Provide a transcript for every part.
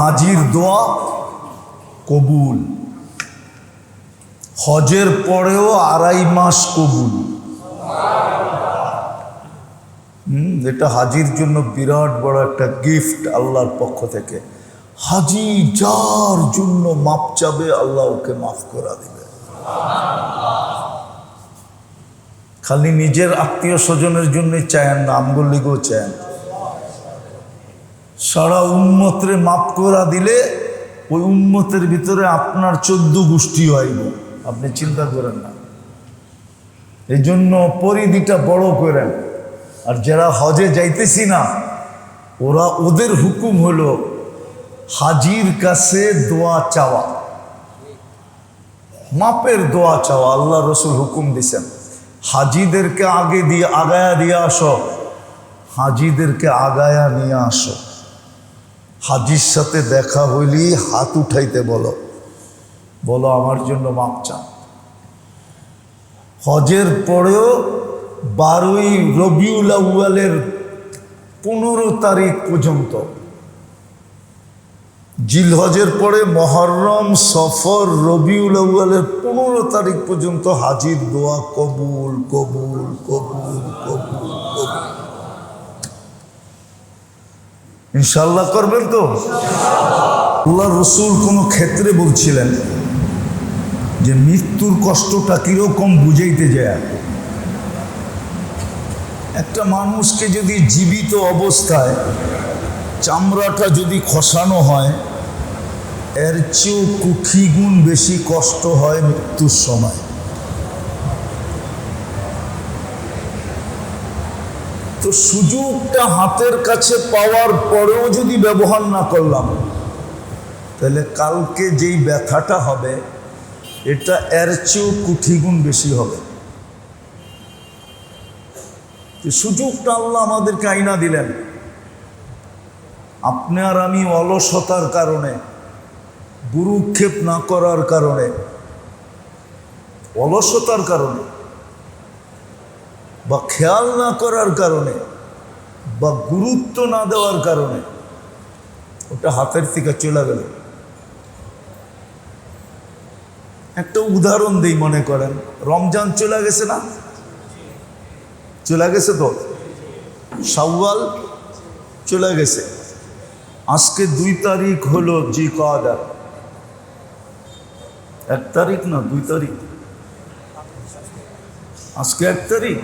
হাজির দোয়া কবুল, হজের পরেও 2.5 মাস কবুল। এটা হাজির জন্য বিরাট বড় একটা গিফট আল্লাহর পক্ষ থেকে। হাজি যার জন্য মাপ চাবে আল্লাহ ওকে মাফ করে দিবে। খালি নিজের আত্মীয় স্বজনের জন্যই চায়েন না, আমগুর লিগেও চায়েন। সারা উম্মতরে মাফ করে দিলে ওই উম্মতের ভিতরে আপনার 14 গোষ্ঠী হইব, আপনি চিন্তা করেন না। এই জন্য পরিধিটা বড় করেন। আর যারা হজে যাইতেছি না, ওদের হুকুম হলো হাজির কাছে দোয়া চাওয়া, মাপের দোয়া চাওয়া। আল্লাহ রসুল হুকুম দিছেন, হাজিদেরকে আগায়া দিয়ে আসো, হাজিদেরকে আগায়া নিয়ে আসো। হাজির সাথে দেখা হইলি হাত উঠাইতে বলো, বলো আমার জন্য মাপ চান। হজের পরেও 12ই রবিউল আউয়ালের 15 তারিখ পর্যন্ত, জিলহজের পরে মহরম, সফর, রবিউল আউয়ালের 15 তারিখ পর্যন্ত হাজির দোয়া কবুল কবুল কবুল কবুল কবুল। ইনশাল্লাহ করবেন তো? আল্লাহ রসুল কোনো ক্ষেত্রে বলছিলেন যে মৃত্যুর কষ্টটা কিরকম বুঝাইতে যায়। একটা মানুষকে যদি জীবিত অবস্থায় চামড়াটা যদি খসানো হয়, এর চেয়েও কোটি গুণ বেশি কষ্ট হয় মৃত্যুর সময়। তো সুযোগটা হাতের কাছে পাওয়ার পরেও যদি ব্যবহার না করলাম, তাহলে কালকে যেই ব্যথাটা হবে এটা এর চেয়েও কোটি গুণ বেশি হবে। সুযোগটা আল্লাহ আমাদেরকে আইনা দিলেন। আপনি আর আমি অলসতার কারণে, গুরুক্ষেপ না করার কারণে, অলসতার কারণে বা খেয়াল না করার কারণে বা গুরুত্ব না দেওয়ার কারণে ওটা হাতের থেকে চলে গেল। একটা উদাহরণ দিই, মনে করেন রমজান চলে গেছে না? চলে গেছে তো। শাওয়াল চলে গেছে, আজকে 2 তারিখ হলো জিলকাদা। 1 তারিখ না 2 তারিখ? আজকে 1 তারিখ।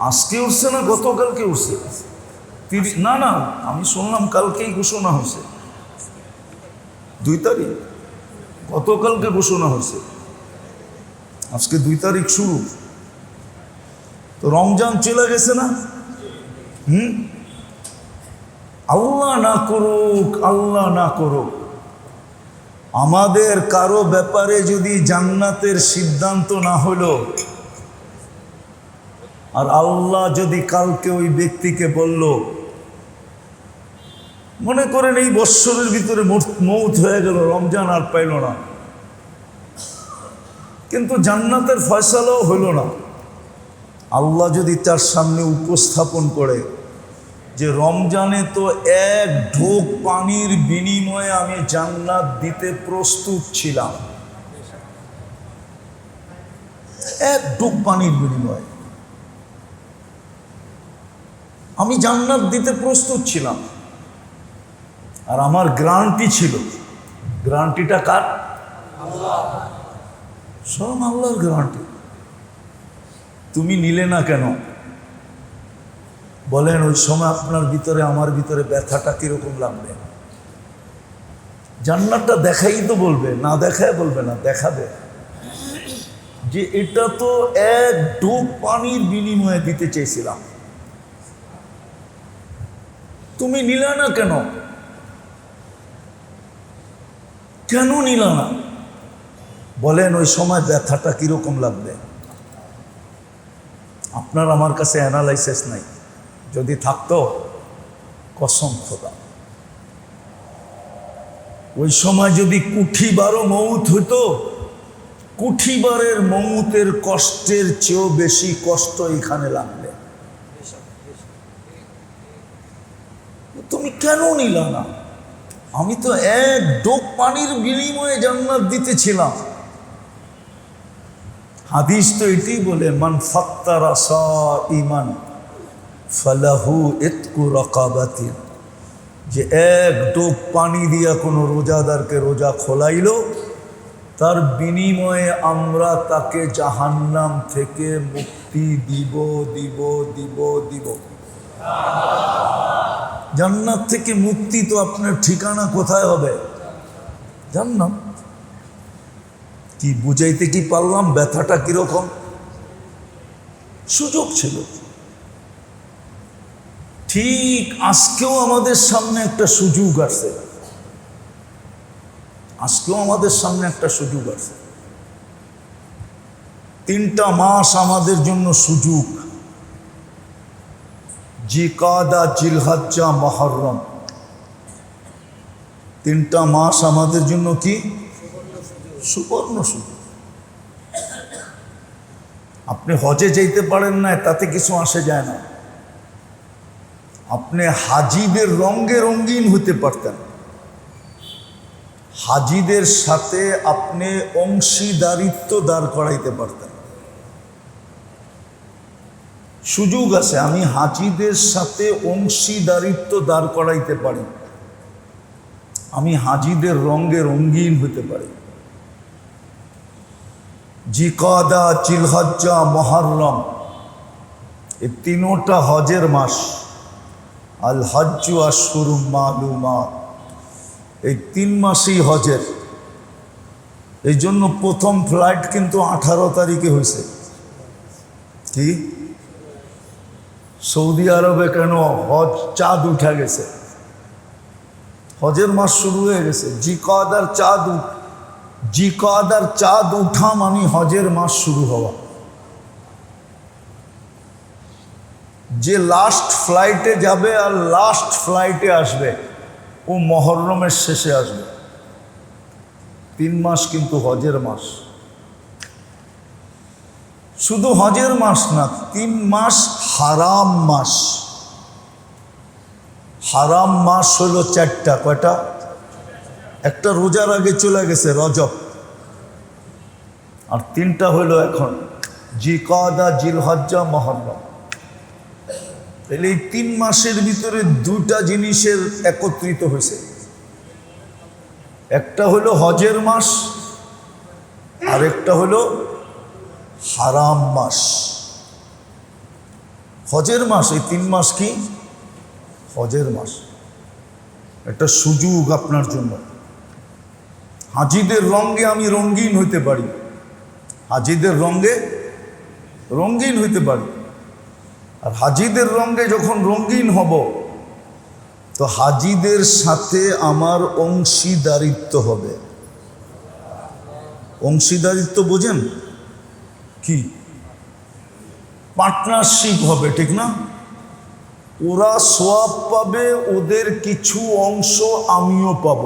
আজকে উঠছে না গতকালকে উঠছে? না না, আমি শুনলাম কালকেই ঘোষণা হয়েছে 2 তারিখ। গতকালকে ঘোষণা হয়েছে, আজকে 2 তারিখ শুরু। তো রমজান চলে গেছে না? আল্লাহ না করুক, আল্লাহ না করুক, আমাদের কারো ব্যাপারে যদি জান্নাতের সিদ্ধান্ত না হলো, আর আল্লাহ যদি কালকে ওই ব্যক্তিকে বলল, মনে করেন এই বৎসরের ভিতরে মৌত হয়ে গেল, রমজান আর পাইল না, কিন্তু জান্নাতের ফয়সালাও হইল না। আল্লাহ যদি তার সামনে উপস্থাপন করে যে রমজানে তো 1 ঢোক পানির বিনিময়ে আমি জান্নাত দিতে প্রস্তুত ছিলাম, 1 ঢোক পানির বিনিময়ে আমি জান্নাত দিতে প্রস্তুত ছিলাম, আর আমার গ্যারান্টি ছিল। গ্যারান্টিটা কার? আল্লাহ। সব আল্লাহর গ্যারান্টি। তুমি নিলে না কেন? বলেন ওই সময় আপনার ভিতরে আমার ভিতরে ব্যথাটা কিরকম লাগবে? জান্নাতটা দেখাই তো বলবে, না দেখায় বলবে না, দেখাবে যে এটা তো 1 ঢোক পানির বিনিময়ে দিতে চেয়েছিলাম, তুমি নিলা না কেন? কেন নিলা না? বলেন ওই সময় ব্যথাটা কিরকম লাগবে? আপনার আমার কাছে অ্যানালাইসিস নাই, যদি থাকতো কসম খোদা, ওই সময় যদি কুঠিবারও মৌত হতো, কুঠিবারের মৌতের কষ্টের চেয়েও বেশি কষ্ট এখানে লাগবে। তো তুমি কেন নিলা না? আমি তো এক ডোক পানির বিনিময়ে জান্নাত দিতেছিলাম। হাদিস তো এটাই বলে, মান ফাত্তারা সাইমান ফালাহু ইতকু রাকাবাতিন, যে এক ডোক পানি দিয়া কোনো রোজাদারকে রোজা খোলাইল, তার বিনিময়ে আমরা তাকে জাহান্নাম থেকে মুক্তি দিব দিব দিব দিব। জান্নাত থেকে মুক্তি তো আপনার ঠিকানা কোথায় হবে? জান্নাত। কি বুঝাইতে কি পারলাম? ব্যথাটা কিরকম? সুযোগ ছিল। ঠিক আজকেও আমাদের সামনে একটা সুযোগ আছে, আজকেও আমাদের সামনে একটা সুযোগ আছে। 3টা মাস আমাদের জন্য সুযোগ, জিকাদা, জিলহজ্জা, মুহররম। 3টা মাস আমাদের জন্য কি সুবর্ণ সুযোগ। আপনি হজে যেতে পারেন না, তাতে কিছু আসে যায় না। আপনি হাজিদের রঙে রঙিন হতে পারতেন, হাজিদের সাথে আপনি অংশীদারিত্ব দাঁড় করাইতে পারতেন। সুযোগ আছে, আমি হাজিদের সাথে অংশীদারিত্ব দাঁড় করাইতে পারি, আমি হাজিদের রঙে রঙিন হতে পারি। জিকাদা, জিলহজ্জা, মুহররম, এই 3টা হজের মাস। আল হজ্জু আশহুরুম মালুমাত, এই 3 মাসই হজের। এই জন্য প্রথম ফ্লাইট কিন্তু 18 তারিখে হয়েছে। কি সৌদি আরবে কেন? হজ চাঁদ উঠা গেছে, হজের মাস শুরু হয়ে গেছে। জিকাদার চাঁদ উঠা মানে হজের মাস শুরু হওয়া। যে লাস্ট ফ্লাইটে যাবে আর লাস্ট ফ্লাইটে আসবে, ও মুহররমের শেষে আসবে। 3 মাস কিন্তু হজের মাস। শুধু হজের মাস না, 3 মাস হারাম মাস। হারাম মাস হলো 4টা। কয়টা? একটা রোজার আগে চলে গেছে, রজব। আর 3টা হলো এখন, জিকাদা, জিলহজ্জা, মুহররম। তাহলে এই 3 মাসের ভিতরে 2টা জিনিসের একত্রিত হয়েছে। একটা হলো হজের মাস, আর একটা হলো হারাম মাস। হজের মাস, এই 3 মাস কি হজের মাস। একটা সুযোগ আপনার জন্য। হাজিদের রঙে আমি রঙিন হইতে পারি, হাজিদের রঙে রঙিন হইতে পারি। আর হাজিদের রঙে যখন রঙিন হব, তো হাজিদের সাথে আমার অংশীদারিত্ব হবে। অংশীদারিত্ব বোঝেন কি? পার্টনারশিপ হবে, ঠিক না? ওরা সওয়াব পাবে, ওদের কিছু অংশ আমিও পাব।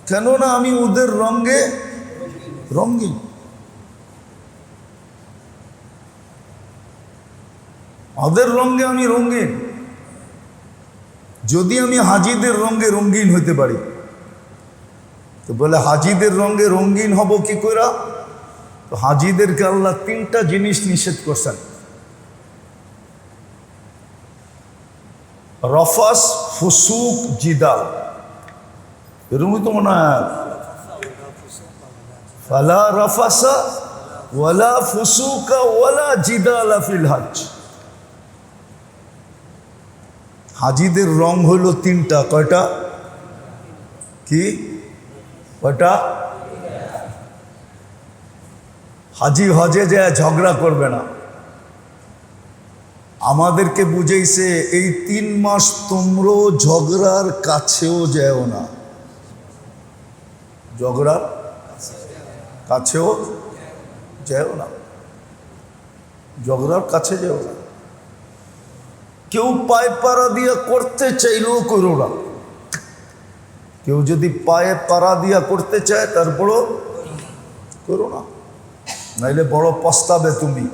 কেননা আমি ওদের রঙে রঙিন। ওদের রঙে আমি রঙিন। যদি আমি হাজিদের রঙে রঙিন হইতে পারি, তো বলে হাজিদের রঙে রঙিন হব কি করে? তো হাজিদেরকে আল্লাহ 3টা জিনিস নিষেধ করছেন। রফাস, ফুসুক, জিদাল। এরকমই তো মনে হয়, ফালা রফাসা ওয়ালা ফুসুকা ওয়ালা জিদালা ফিল হজ। হাজিদের রং হইল 3টা। কয়টা? কি কয়টা? হাজি হজে যায় ঝগড়া করবে না। আমাদেরকে বুঝাইছে এই 3 মাস তোমরা ঝগড়ার কাছেও যেও না, ঝগড়ার কাছেও যেও না, ঝগড়ার কাছে যেও না। কেউ পায়ে পাড়া দিয়া করতে চাইলেও করো না। কেউ যদি পায়ে পাড়া দিয়া করতে চায়, তারপরও করো না, নাইলে বড় পস্তাবে তুমি।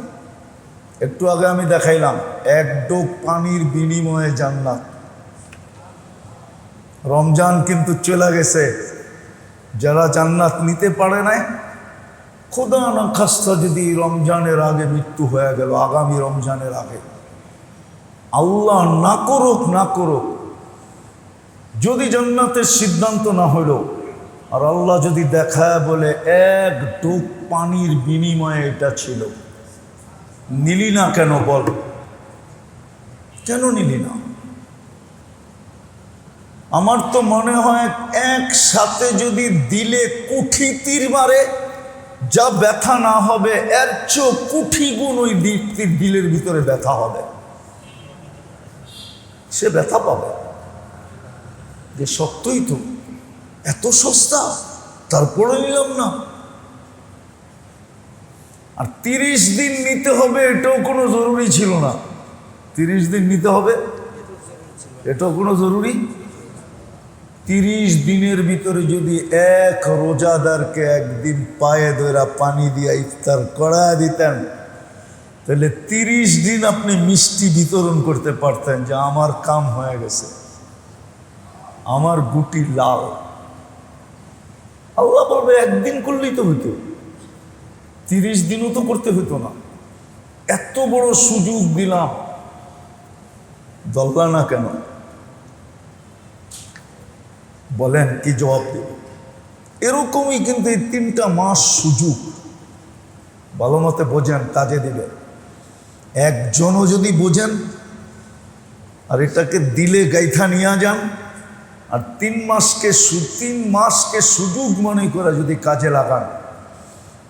একটু আগে আমি দেখাইলাম এক ডোক পানির বিনিময়ে জান্নাত। রমজান কিন্তু চলে গেছে, যারা জান্নাত নিতে পারে নাই, খোদা না খাস্তা যদি রমজানের আগে মৃত্যু হয়ে গেল, আগামী রমজানের আগে, আল্লাহ না করুক না করুক, যদি জান্নাতের সিদ্ধান্ত না হইল, আর আল্লাহ যদি দেখায় বলে এক ডোক পানির বিনিময়ে এটা ছিল, নিলি না কেন? বল, কেন নিলি না? আমার তো মনে হয় একসাথে যদি দিলে কুঠি তীর মারে, যা ব্যথা না হবে এর চেয়ে কুঠি গুণ ওই দিলের ভিতরে ব্যথা হবে, সে ব্যথা পাবে যে সত্যই তো এত সস্তা, তারপরে নিলাম না। আর 30 দিন নিতে হবে এটাও কোনো জরুরি ছিল না। 30 দিন নিতে হবে এটাও কোনো জরুরি। 30 দিনের ভিতরে যদি এক রোজাদারকে একদিন পায়ে ধরা পানি দিয়া ইফতার করা দিতেন, তাহলে 30 দিন আপনি মিষ্টি বিতরণ করতে পারতেন যে আমার কাম হয়ে গেছে, আমার গুটি লাল। আল্লাহ বলবে একদিন করলেই তো হইতো, 30 দিনও তো করতে হইতো না। এত বড় সুযোগ দিলাম, দললা না কেন? বলেন কি জবাব দেব? এরকমই কিন্তু এই 3টা মাস সুযোগ ভালো মতে বোঝেন, কাজে দিবে। একজনও যদি বোঝেন আর এটাকে দিলে গাইথা নিয়ে যান, আর 3 মাসকে সুযোগ মনে করে যদি কাজে লাগান,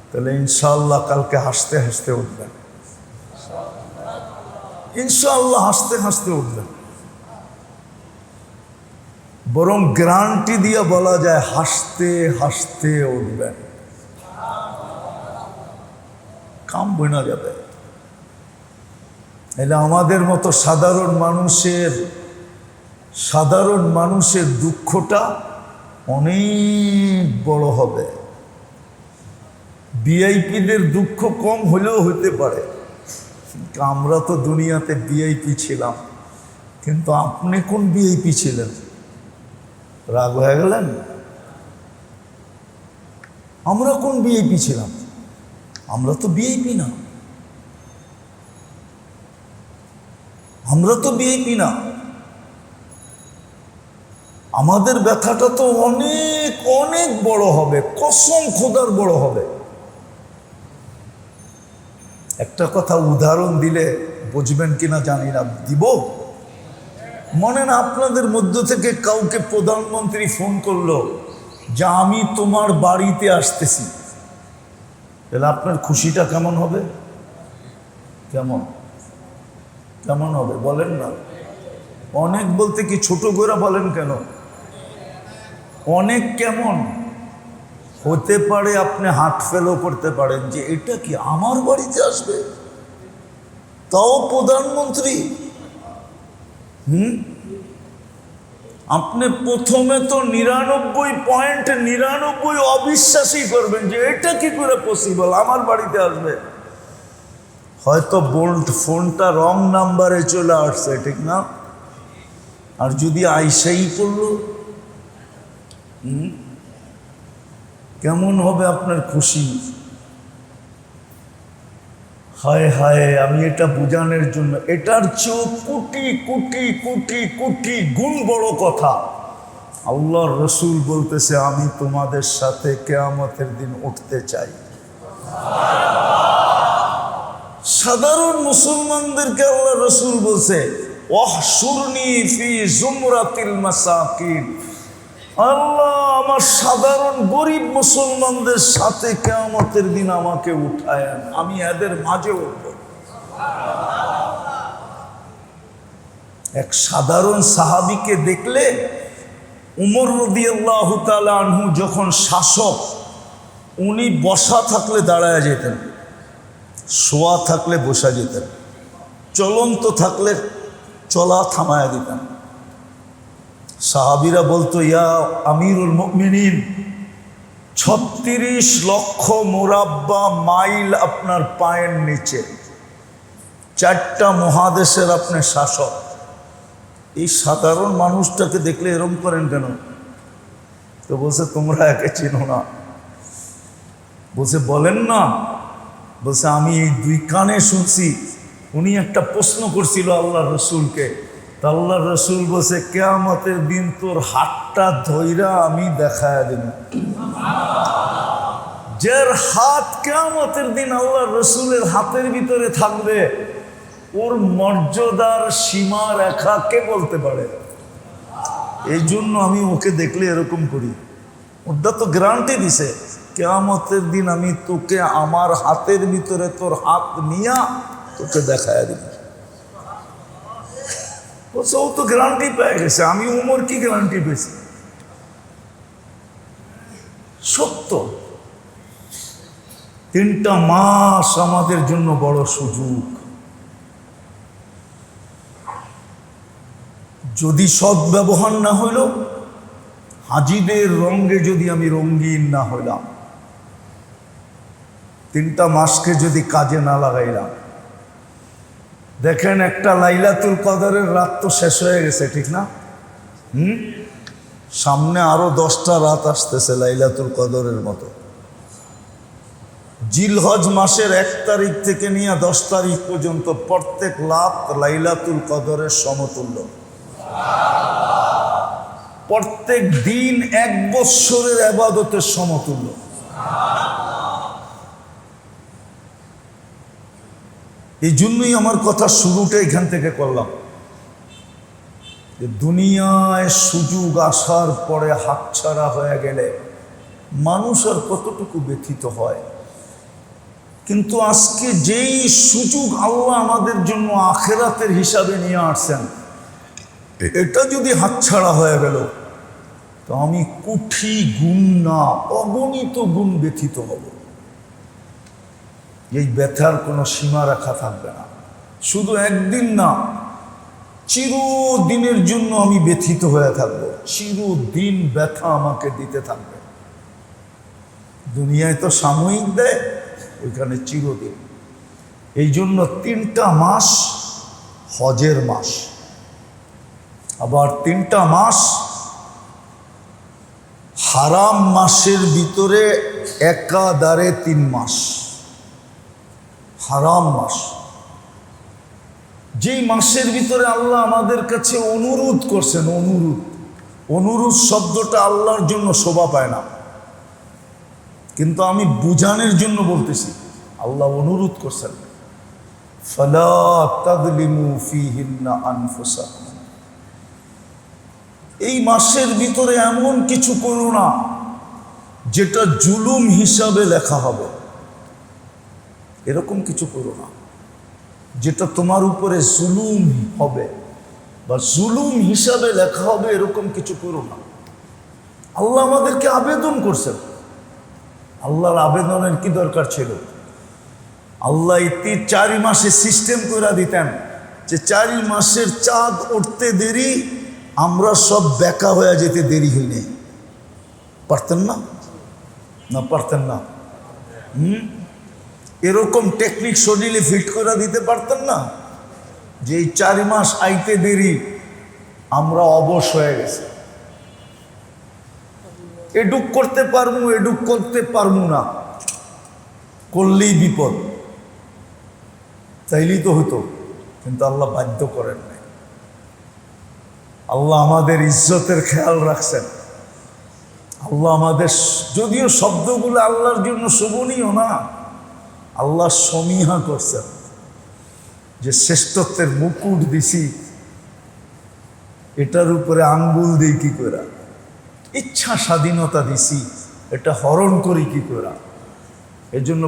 তাহলে ইনশাআল্লাহ কালকে হাসতে হাসতে উঠবেন। ইনশাআল্লাহ হাসতে হাসতে উঠবেন। বরং গ্যারান্টি দিয়ে বলা যায় হাসতে হাসতে উঠবেন, কাম বইনা যাবে। এলে আমাদের মতো সাধারণ মানুষের দুঃখটা অনেক বড় হবে। ভিআইপিদের দুঃখ কম হলেও হইতে পারে, আমরা তো দুনিয়াতে ভিআইপি ছিলাম, কিন্তু আপনি কোন ভিআইপি ছিলেন? রাগ হয়ে গেলেন? আমরা কোন ভিআইপি ছিলাম? আমরা তো ভিআইপি না, আমরা তো ভিআইপি না। আমাদের ব্যথাটা তো অনেক অনেক বড় হবে, কসম খোদার বড় হবে। একটা কথা উদাহরণ দিলে বুঝবেন কিনা জানি না, দিব। মনে না আপনাদের মধ্য থেকে কাউকে প্রধানমন্ত্রী ফোন করলো যে আমি তোমার বাড়িতে আসতেছি, তাহলে আপনার খুশিটা কেমন হবে? কেমন কেমন হবে বলেন না? অনেক বলতে কি ছোট করে বলেন কেন? অনেক কেমন হতে পারে? আপনি হাত ফেলও করতে পারেন যে এটা কি আমার বাড়িতে আসবে, তাও প্রধানমন্ত্রী। আপনি প্রথমে তো 99.99 অবিশ্বাসই করবেন যে এটা কি করে পসিবল, আমার বাড়িতে আসবে। হয়তো বোল্ট ফোনটা রং নাম্বারে চলে আসছে, ঠিক না? আর যদি আইসাই করল, কেমন হবে আপনার খুশি? হায় হায়, আমি এটা বোঝানোর জন্য, এটার চেয়েও কোটি কোটি কোটি কোটি গুণ বড় কথা আল্লাহর রসুল বলতেছে, আমি তোমাদের সাথে কিয়ামতের দিন উঠতে চাই। সাধারণ মুসলমানদেরকে আল্লাহ রসুল বলছে, ওয়াহশুরনি ফি জুমরাতিল মাসাকিন, আল্লাহ আমার সাধারণ গরিব মুসলমানদের সাথে কিয়ামতের দিন আমাকে উঠায়েন, আমি এদের মাঝে উঠব। এক সাধারণ সাহাবীকে দেখলে উমর রাদিয়াল্লাহু তাআলা আনহু যখন শাসক, উনি বসা থাকলে দাঁড়ায় যেতেন, শোয়া থাকলে বসা যেতেন, চলন্ত থাকলে চলা থামায়া দিতেন। সাহাবীরা বলতো, ইয়া আমিরুল মুমিনিন, 36 লক্ষ মুরাব্বা মাইল আপনার পায়ের নিচে, 4টা মহাদেশের আপনি শাসক, এই সাধারণ মানুষটাকে দেখলে এরম করেন কেন? তো বলছে তোমরা একে চিনো না। বলছে বলেন না। বলছে আমি এই 2 কানে শুনছি। উনি একটা প্রশ্ন করছিল আল্লাহ রসুলকে, তা আল্লাহ রসুল বলছে কিয়ামতের দিন তোর হাতটা ধইরা আমি দেখায় দেব। যার হাত কিয়ামতের দিন আল্লাহ রসুলের হাতের ভিতরে থাকবে, ওর মর্যাদার সীমা রেখা কে বলতে পারে? এই জন্য আমি ওকে দেখলে এরকম করি। ওটা তো গ্যারান্টি দিছে কিয়ামতের দিন আমি তোকে আমার হাতের ভিতরে তোর হাত নিয়া তোকে দেখায় দিব। বলছে ও তো গ্যারান্টি পেয়ে গেছে, আমি উমর কি গ্যারান্টি পেয়েছি? সত্য। 3টা মাস আমাদের জন্য বড় সুযোগ। যদি সৎ ব্যবহার না হইল, হাজিদের রঙে যদি আমি রঙিন না হইলাম, 3টা মাসকে যদি কাজে না লাগাইলাম, দেখেন একটা লাইলাতুল কদরের রাত তো শেষ হয়ে গেছে, ঠিক না? সামনে আরো 10টা রাত আসতেছে লাইলাতুল কদরের মতো। জিলহজ মাসের 1 তারিখ থেকে নিয়ে 10 তারিখ পর্যন্ত প্রত্যেক রাত লাইলাতুল কদরের সমতুল্য। প্রত্যেক দিন 1 বৎসরের ইবাদতের সমতুল্য। এই জন্যই আমার কথা শুরুটা এখান থেকে করলাম যে দুনিয়ায় সুযোগ আসার পরে হাতছাড়া হয়ে গেলে মানুষ আর কতটুকু ব্যথিত হয়। কিন্তু আজকে যেই সুযোগ আল্লাহ আমাদের জন্য আখিরাতের হিসাবে নিয়ে আসছেন, এটা যদি হাতছাড়া হয়ে গেল তো আমি কোটি গুণ না অগণিত গুণ ব্যথিত হব। এই ব্যথার কোনো সীমা রাখা থাকবে না। শুধু একদিন না, চিরদিনের জন্য আমি ব্যথিত হয়ে থাকবো। চিরদিন ব্যথা আমাকে দিতে থাকবে। দুনিয়ায় তো সাময়িক দেয়, ওইখানে চিরদিন। এই জন্য 3টা মাস হজের মাস, আবার 3টা মাস হারাম মাসের ভিতরে একাধারে 3 মাস হারাম মাস। যেই মাসের ভিতরে আল্লাহ আমাদের কাছে অনুরোধ করছেন, অনুরোধ শব্দটা আল্লাহর জন্য শোভা পায় না, কিন্তু আমি বুঝানোর জন্য বলতেছি। আল্লাহ অনুরোধ করছেন, ফালা তাযলিমু ফীহিন্না আনফুসাকুম। এই মাসের ভিতরে এমন কিছু করো না যেটা জুলুম হিসাবে লেখা হবে। এরকম কিছু করো না যেটা তোমার উপরে জুলুম হবে বা জুলুম হিসাবে লেখা হবে, এরকম কিছু করো না। আল্লাহ আমাদেরকে আবেদন করছেন। আল্লাহর আবেদনের কি দরকার ছিল? আল্লাহ 4 মাসে সিস্টেম করে দিতেন যে 4 মাসের চাঁদ উঠতে দেরি, আমরা সব বেকা হয়ে যেতে দেরি হইনি। পারতেন না? না পারতেন না? এরকম টেকনিক শরীরে ফিট করে দিতে পারতেন না যে এই 4 মাস আইতে দেরি, আমরা অবশ হয়ে গেছে। এডুক করতে পারবো, এডুক করতে পারবো না, করলেই বিপদ। চাইলেই তো হতো, কিন্তু আল্লাহ বাধ্য করেন নাই। আল্লাহ আমাদের ইজ্জতের খেয়াল রাখছেন। আল্লাহ আমাদের, যদিও শব্দগুলো আল্লাহর জন্য শোভনীয় না, আল্লাহ সমীহা করছেন যে শ্রেষ্ঠত্বের মুকুট দিছি, এটার উপরে আঙ্গুল দিই কি করে, ইচ্ছা স্বাধীনতা দিছি, এটা হরণ করি কি করে। এই জন্য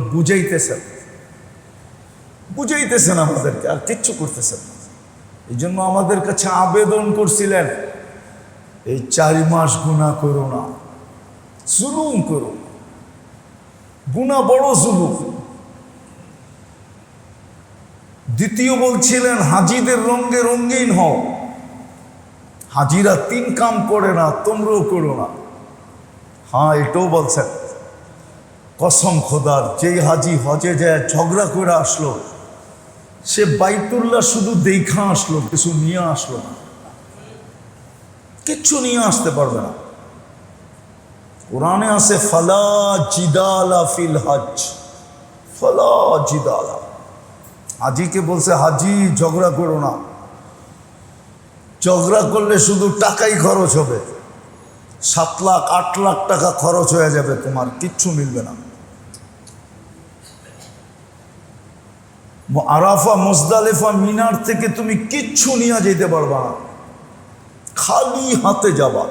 বুঝাইতেছেন আমাদেরকে, আর কিচ্ছু করতেছেন না। এই জন্য আমাদের কাছে আবেদন করছিলেন, এই 4 মাস গুনাহ করো না, জুলুম করো। গুনাহ বড় জুলুম। দ্বিতীয় বলছিলেন হাজিদের রঙে রঙিন হও। হাজিরা 3 কাম করে না, তোমরাও করো না। হ্যাঁ, এটাও বলছেন, কসম খোদার, যেই হাজি হজে যায় ঝগড়া করে আসলো, সে বাইতুল্লাহ শুধু দেখা আসলো, কিছু নিয়ে আসলো না, কিচ্ছু নিয়ে আসতে পারবে না। কোরআনে আছে ফালা জিদালা ফিল হজ, ফালা জিদালা। হাজিকে বলছে হাজি ঝগড়া করো না, ঝগড়া করলে শুধু টাকাই খরচ হবে, 7 লাখ 8 লাখ টাকা খরচ হয়ে যাবে, তোমার কিচ্ছু মিলবে না। আরাফা মুজদালিফা মিনার থেকে তুমি কিচ্ছু নিয়ে যেতে পারবা না, খালি হাতে যাবা,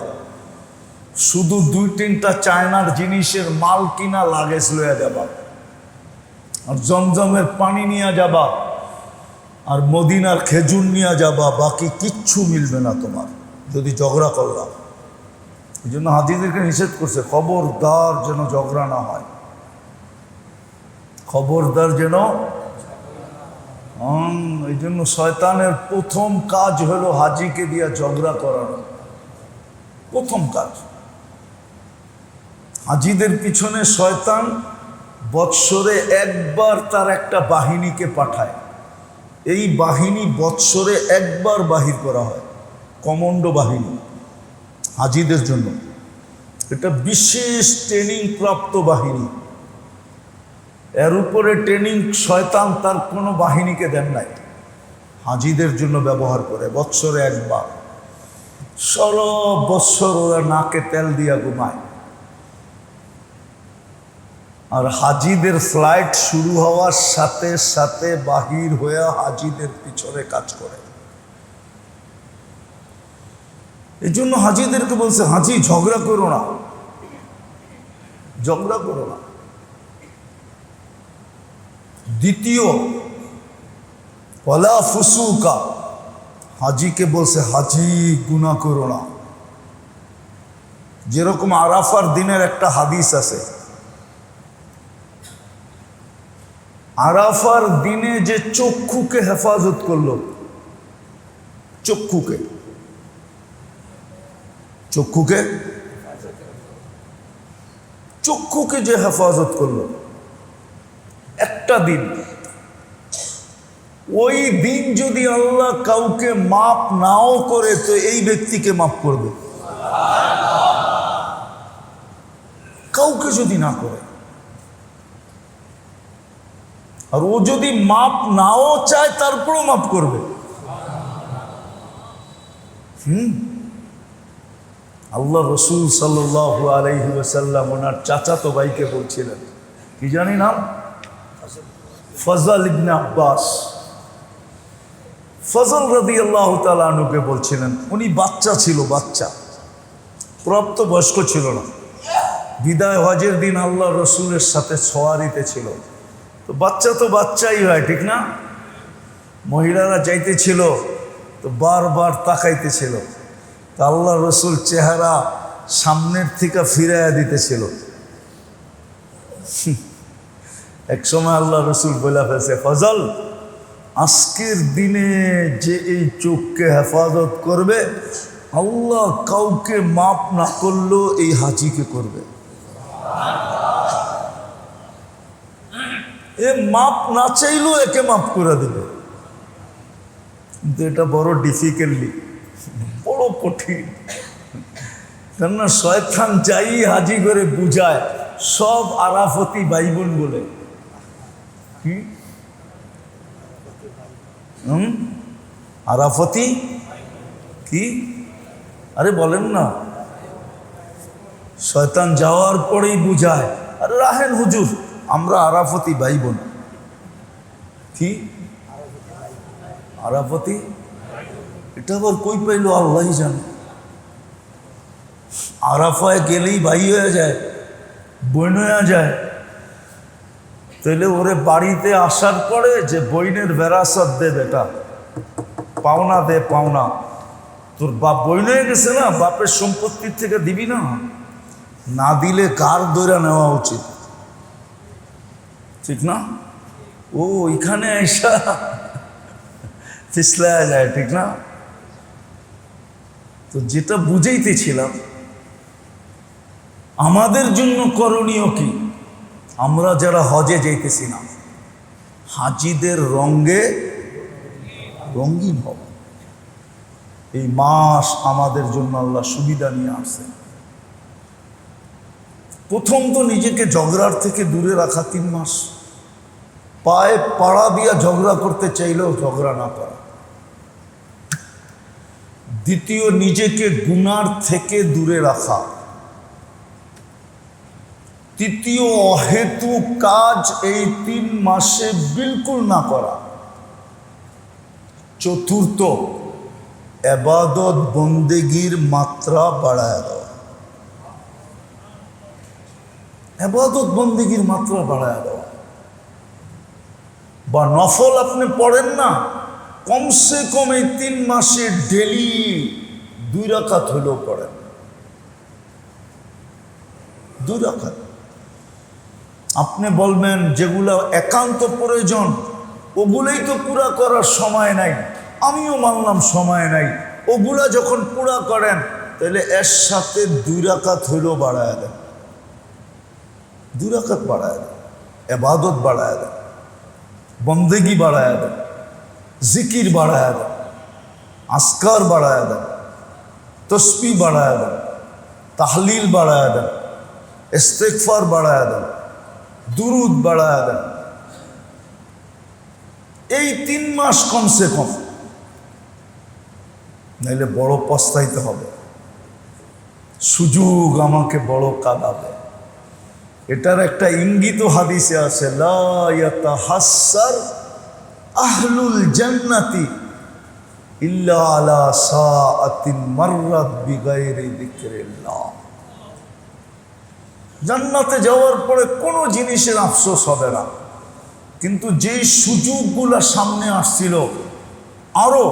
শুধু 2-3টা চায়নার জিনিসের মাল কিনা লাগেজ লইয়া যাবা, আর জমজমের পানি নিয়ে যাবা, আর মদিনার খেজুর নিয়ে যাবা, বাকি কিচ্ছু মিলবে না তোমার যদি ঝগড়া করলাম। এই জন্য হাজিদেরকে নিষেধ করছে, খবরদার যেন ঝগড়া না হয়, খবরদার যেন। এই জন্য শয়তানের প্রথম কাজ হলো হাজিকে দিয়া ঝগড়া করানো, প্রথম কাজ। হাজিদের পিছনে শয়তান বৎসরে একবার তার একটা বাহিনীকে পাঠায়, এই বাহিনী বৎসরে একবার বাহির করা হয়, কমান্ডো বাহিনী হাজিদের জন্য। এটা বিশেষ ট্রেনিং প্রাপ্ত বাহিনী, এর উপরে ট্রেনিং শয়তান তার কোনো বাহিনীকে দেন নাই, হাজিদের জন্য ব্যবহার করে বৎসরে একবার। সারা বৎসর ওরা নাকে তেল দিয়া ঘুমায়, আর হাজিদের ফ্লাইট শুরু হওয়ার সাথে সাথে বাহির হয়ে হাজিদের পিছনে কাজ করে। এই জন্য হাজিদেরকে বলছে হাজি ঝগড়া করো না, ঝগড়া করো না। দ্বিতীয় ওয়ালা ফুসুকা, হাজিকে বলছে হাজি গুনাহ করো না। যেরকম আরাফার দিনের একটা হাদিস আছে, আরাফার দিনে যে চক্ষুকে হেফাজত করলো, চক্ষুকে চক্ষুকে চক্ষুকে যে হেফাজত করলো একটা দিন, ওই দিন যদি আল্লাহ কাউকে মাফ নাও করে তো এই ব্যক্তিকে মাফ করবে, কাউকে যদি না করে। আর ও যদি মাপ নাও চায় তারপরও মাফ করবে। আল্লাহ রসুল সাল্লাল্লাহু আলাইহি ওয়াসাল্লাম ওনার চাচাতো ভাইকে বলছিলেন, কি জানি নাম, ফজল ইবনে আব্বাস, ফজল রাদিয়াল্লাহু তাআলা আনহুকে বলছিলেন, উনি বাচ্চা ছিল, বাচ্চা, প্রাপ্ত বয়স্ক ছিল না। বিদায় হজের দিন আল্লাহ রসুলের সাথে সওয়ারিতে ছিল, তো বাচ্চা তো বাচ্চাই হয়, ঠিক না? মহিলারা যাইতেছিল তো বারবার তাকাইতেছিল, তা আল্লাহ রসুল চেহারা সামনের থেকে ফিরাইয়া দিতেছিল। এক সময় আল্লাহ রসুল বলে ফেলছে, ফজল আজকের দিনে যে এই চোখকে হেফাজত করবে, আল্লাহ কাউকে মাফ না করলেও এই হাজিকে করবে। এ মাপ না চাইলেও একে মাফ করে দেবে। কিন্তু এটা বড় ডিফিকাল্টলি, বড় কঠিন, কেননা শয়তান যাই হাজি করে বুঝায় সব আরাফতি ভাই বোন বলে। কি আরাফতি কি? আরে বলেন না, শয়তান যাওয়ার পরেই বুঝায়, আরে রাহেন হুজুর আমরা আরাফতি ভাই বোন। কি আরাফতি? এটা আবার কই পাইল আল্লাহই জানে। আরাফায় গেলেই ভাই হয়ে যায়, বোন হয়ে যায়। তাহলে ওরে বাড়িতে আসার পরে যে বইনের বেরাসত দে, বেটা পাওনা দে, পাওনা। তোর বাপ বইন হয়ে গেছে না, বাপের সম্পত্তির থেকে দিবি না, না দিলে কার দৈরা নেওয়া উচিত, ঠিক না? ও এখানে এসা ফিসলায় যায়, ঠিক না? তো যেটা বুঝাইতেছিলাম, আমাদের জন্য করণীয় কি? আমরা যারা হজে যাইতেছি না, হাজিদের রঙ্গে রঙিন হব। এই মাস আমাদের জন্য আল্লাহ সুবিধা নিয়ে আসছে। প্রথম তো নিজেকে ঝগড়ার থেকে দূরে রাখা 3 মাস, পায়ে পাড়া দিয়া ঝগড়া করতে চাইলেও ঝগড়া না করা। দ্বিতীয়, নিজেকে গুনার থেকে দূরে রাখা। তৃতীয়, অহেতুক কাজ এই 3 মাসে বিলকুল না করা। চতুর্থ, ইবাদত বন্দেগীর মাত্রা বাড়ায় দেওয়া। ইবাদত বন্দেগীর মাত্রা বাড়ায় দেওয়া। বা নফল আপনি পড়েন না, কমসে কম এই 3 মাসে ডেলি 2 রাকাত হলেও পড়েন। 2 রাকাত। আপনি বলবেন যেগুলো একান্ত প্রয়োজন ওগুলোই তো পুরা করার সময় নাই। আমিও মানলাম সময় নাই। ওগুলা যখন পুরা করেন তাহলে এর সাথে 2 রাকাত হলেও বাড়ায় দেন। 2 রাকাত বাড়ায় দেন, ইবাদত বাড়ায় দেন, বন্দেগী বাড়ায় দেন, জিকির বাড়ায় দেন, আসকার বাড়ায় দেন, তসবিহ বাড়ায় দেন, তাহলিল বাড়ায় দেন, ইস্তিগফার বাড়ায় দেন, দুরুদ বাড়ায় দেন। এই 3 মাস কমসে কম, নাইলে বড় পস্তাইতে হবে। সুযোগ আমাকে বড় কাঁদাবে। এটার একটা ইঙ্গিত হাদিসে আছে, লা ইয়াতাহাসসার আহলুল জান্নাতি ইল্লা আলা সাআতিন মাররাত বিগাইরি যিকরিল্লাহ। জান্নাতে যাওয়ার পরে কোনো জিনিসের আফসোস হবে না, কিন্তু যেই সুযোগগুলো সামনে আসছিল আরো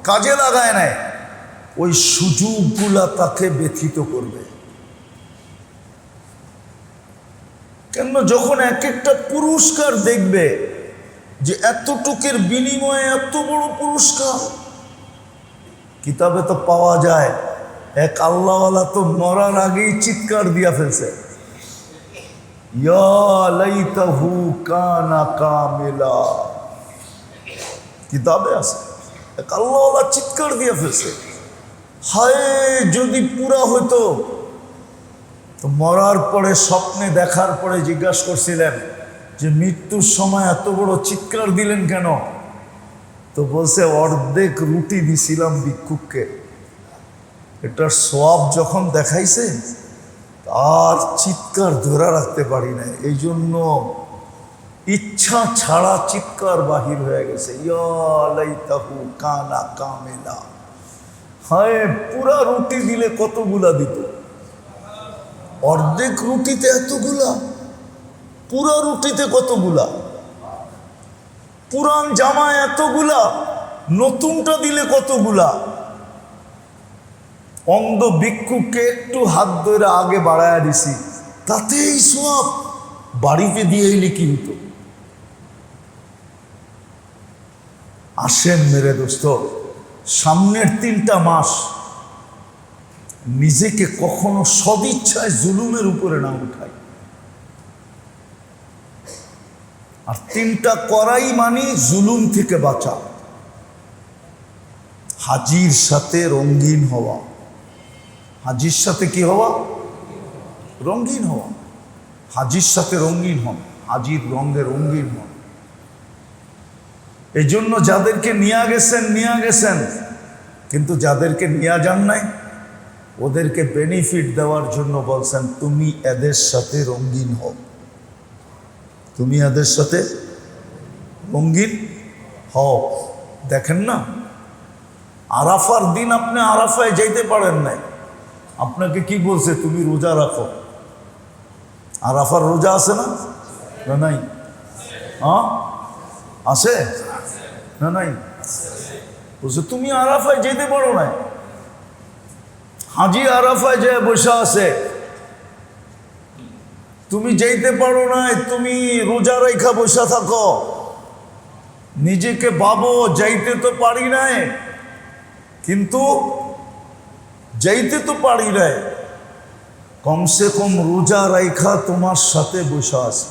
কাজে লাগায় নাই, ওই সুযোগগুলা তাকে ব্যথিত করবে। কেন? যখন এক একটা পুরস্কার দেখবে যে এতটুকের বিনিময়ে এত বড় পুরস্কার। কিতাবে তো পাওয়া যায়, এক আল্লাহওয়ালা তো মরার আগেই চিৎকার দিয়া ফেলছে, ইয়া লাইতাহু কানা কামিলা। কিতাবে আছে, এক আল্লাহওয়ালা চিৎকার দিয়া ফেলছে, হায় যদি পুরা হইতো। তো মরার পরে স্বপ্নে দেখার পরে জিজ্ঞাসা করছিলেন যে মৃত্যুর সময় এত বড় চিৎকার দিলেন কেন? তো বলছে, অর্ধেক রুটি দিছিলাম ভিক্ষুককে। এটার সওয়াব যখন দেখাইছে আর চিৎকার ধরে রাখতে পারি না, এই জন্য ইচ্ছা ছাড়া চিৎকার বাহির হয়ে গেছে, ইয়া লাইতাহু কানা কামিলা। হায় পুরা রুটি দিলে কতগুলা দিত? অর্ধেক রুটিতে এতগুলা, পুরা রুটিতে কতগুলা? পুরান জামা এতগুলা, নতুনটা দিলে কতগুলা? অন্ধ ভিক্ষুককে একটু হাত ধরে আগে বাড়ায়া দিছি, তাতেই সওয়াব। বাড়িতে দিয়ে এলে কি হতো? আসেন মেরে দোস্ত, সামনের 3টা মাস নিজেকে কখনো সদিচ্ছায় জুলুমের উপরে না উঠাই। আর 3টা করাই মানে জুলুম থেকে বাঁচা। হাজির সাথে রঙিন হওয়া। হাজির সাথে কি হওয়া? রঙিন হওয়া। হাজির সাথে রঙিন হন, হাজির রঙে রঙিন হন। এই জন্য যাদেরকে নিয়ে গেছেন, কিন্তু যাদেরকে নিয়ে যান নাই ওদেরকে বেনিফিট দেওয়ার জন্য বলছেন, তুমি এদের সাথে রঙিন হও, তুমি এদের সাথে রঙিন হও। দেখেন না, আরাফার দিন আপনি আরাফায় যাইতে পারেন নাই, আপনাকে কি বলছে? তুমি রোজা রাখো। আরাফার রোজা আছে না? না নাই? হ্যাঁ আছে না নাই? বলছে তুমি আরাফায় যেতে পারো না। হাজি আরাফায় যে বসে আছে, তুমি যাইতে পারো না, তুমি রোজা রেখা বসে থাকো। নিজেকে ভাবো যাইতে তো পারি নাই, কিন্তু যাইতে তো পারি নাই, কমসে কম রোজা রেখা তোমার সাথে বসে আছে।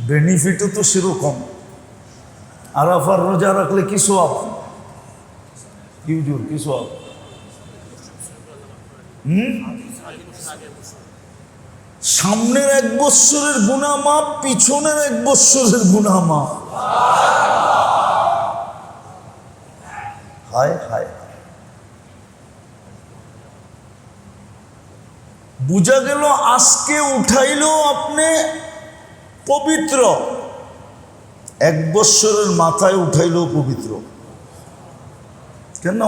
বেনিফিটও তো সেরকম। আরাফার রোজা রাখলে কি সওয়াব? কি হুজুর, কি সওয়াব? সামনের 1 বৎসরের গুনাহ মাপ, পিছনের 1 বৎসরের গুনাহ মাপ। হায় হায়, বুঝা গেল আজকে উঠাইলো আপনি পবিত্র, 1 বৎসরের মাথায় উঠাইলো পবিত্র। কেন?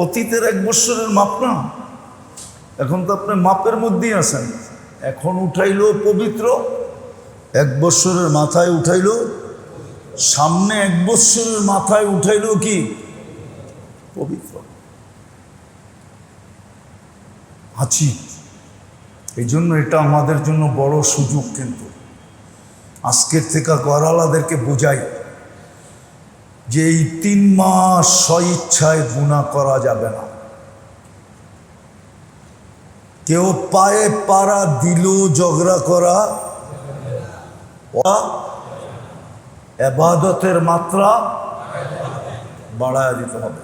অতীতের 1 বৎসরের মাপ না, এখন তো আপনি মাপের মধ্যেই আছেন। এখন উঠাইলো পবিত্র, 1 বৎসরের মাথায় উঠাইলো, সামনে 1 বৎসরের মাথায় উঠাইলো কি? পবিত্র। আছি, এই জন্য এটা আমাদের জন্য বড় সুযোগ। কিন্তু আজকের থেকে ঘরওয়ালাদেরকে বোঝাই যে এই 3 মাস স্বইচ্ছায় গুনাহ করা যাবে না। কেউ পায়ে পাড়া দিল ঝগড়া করা, ইবাদতের মাত্রা বাড়ায় দিতে হবে।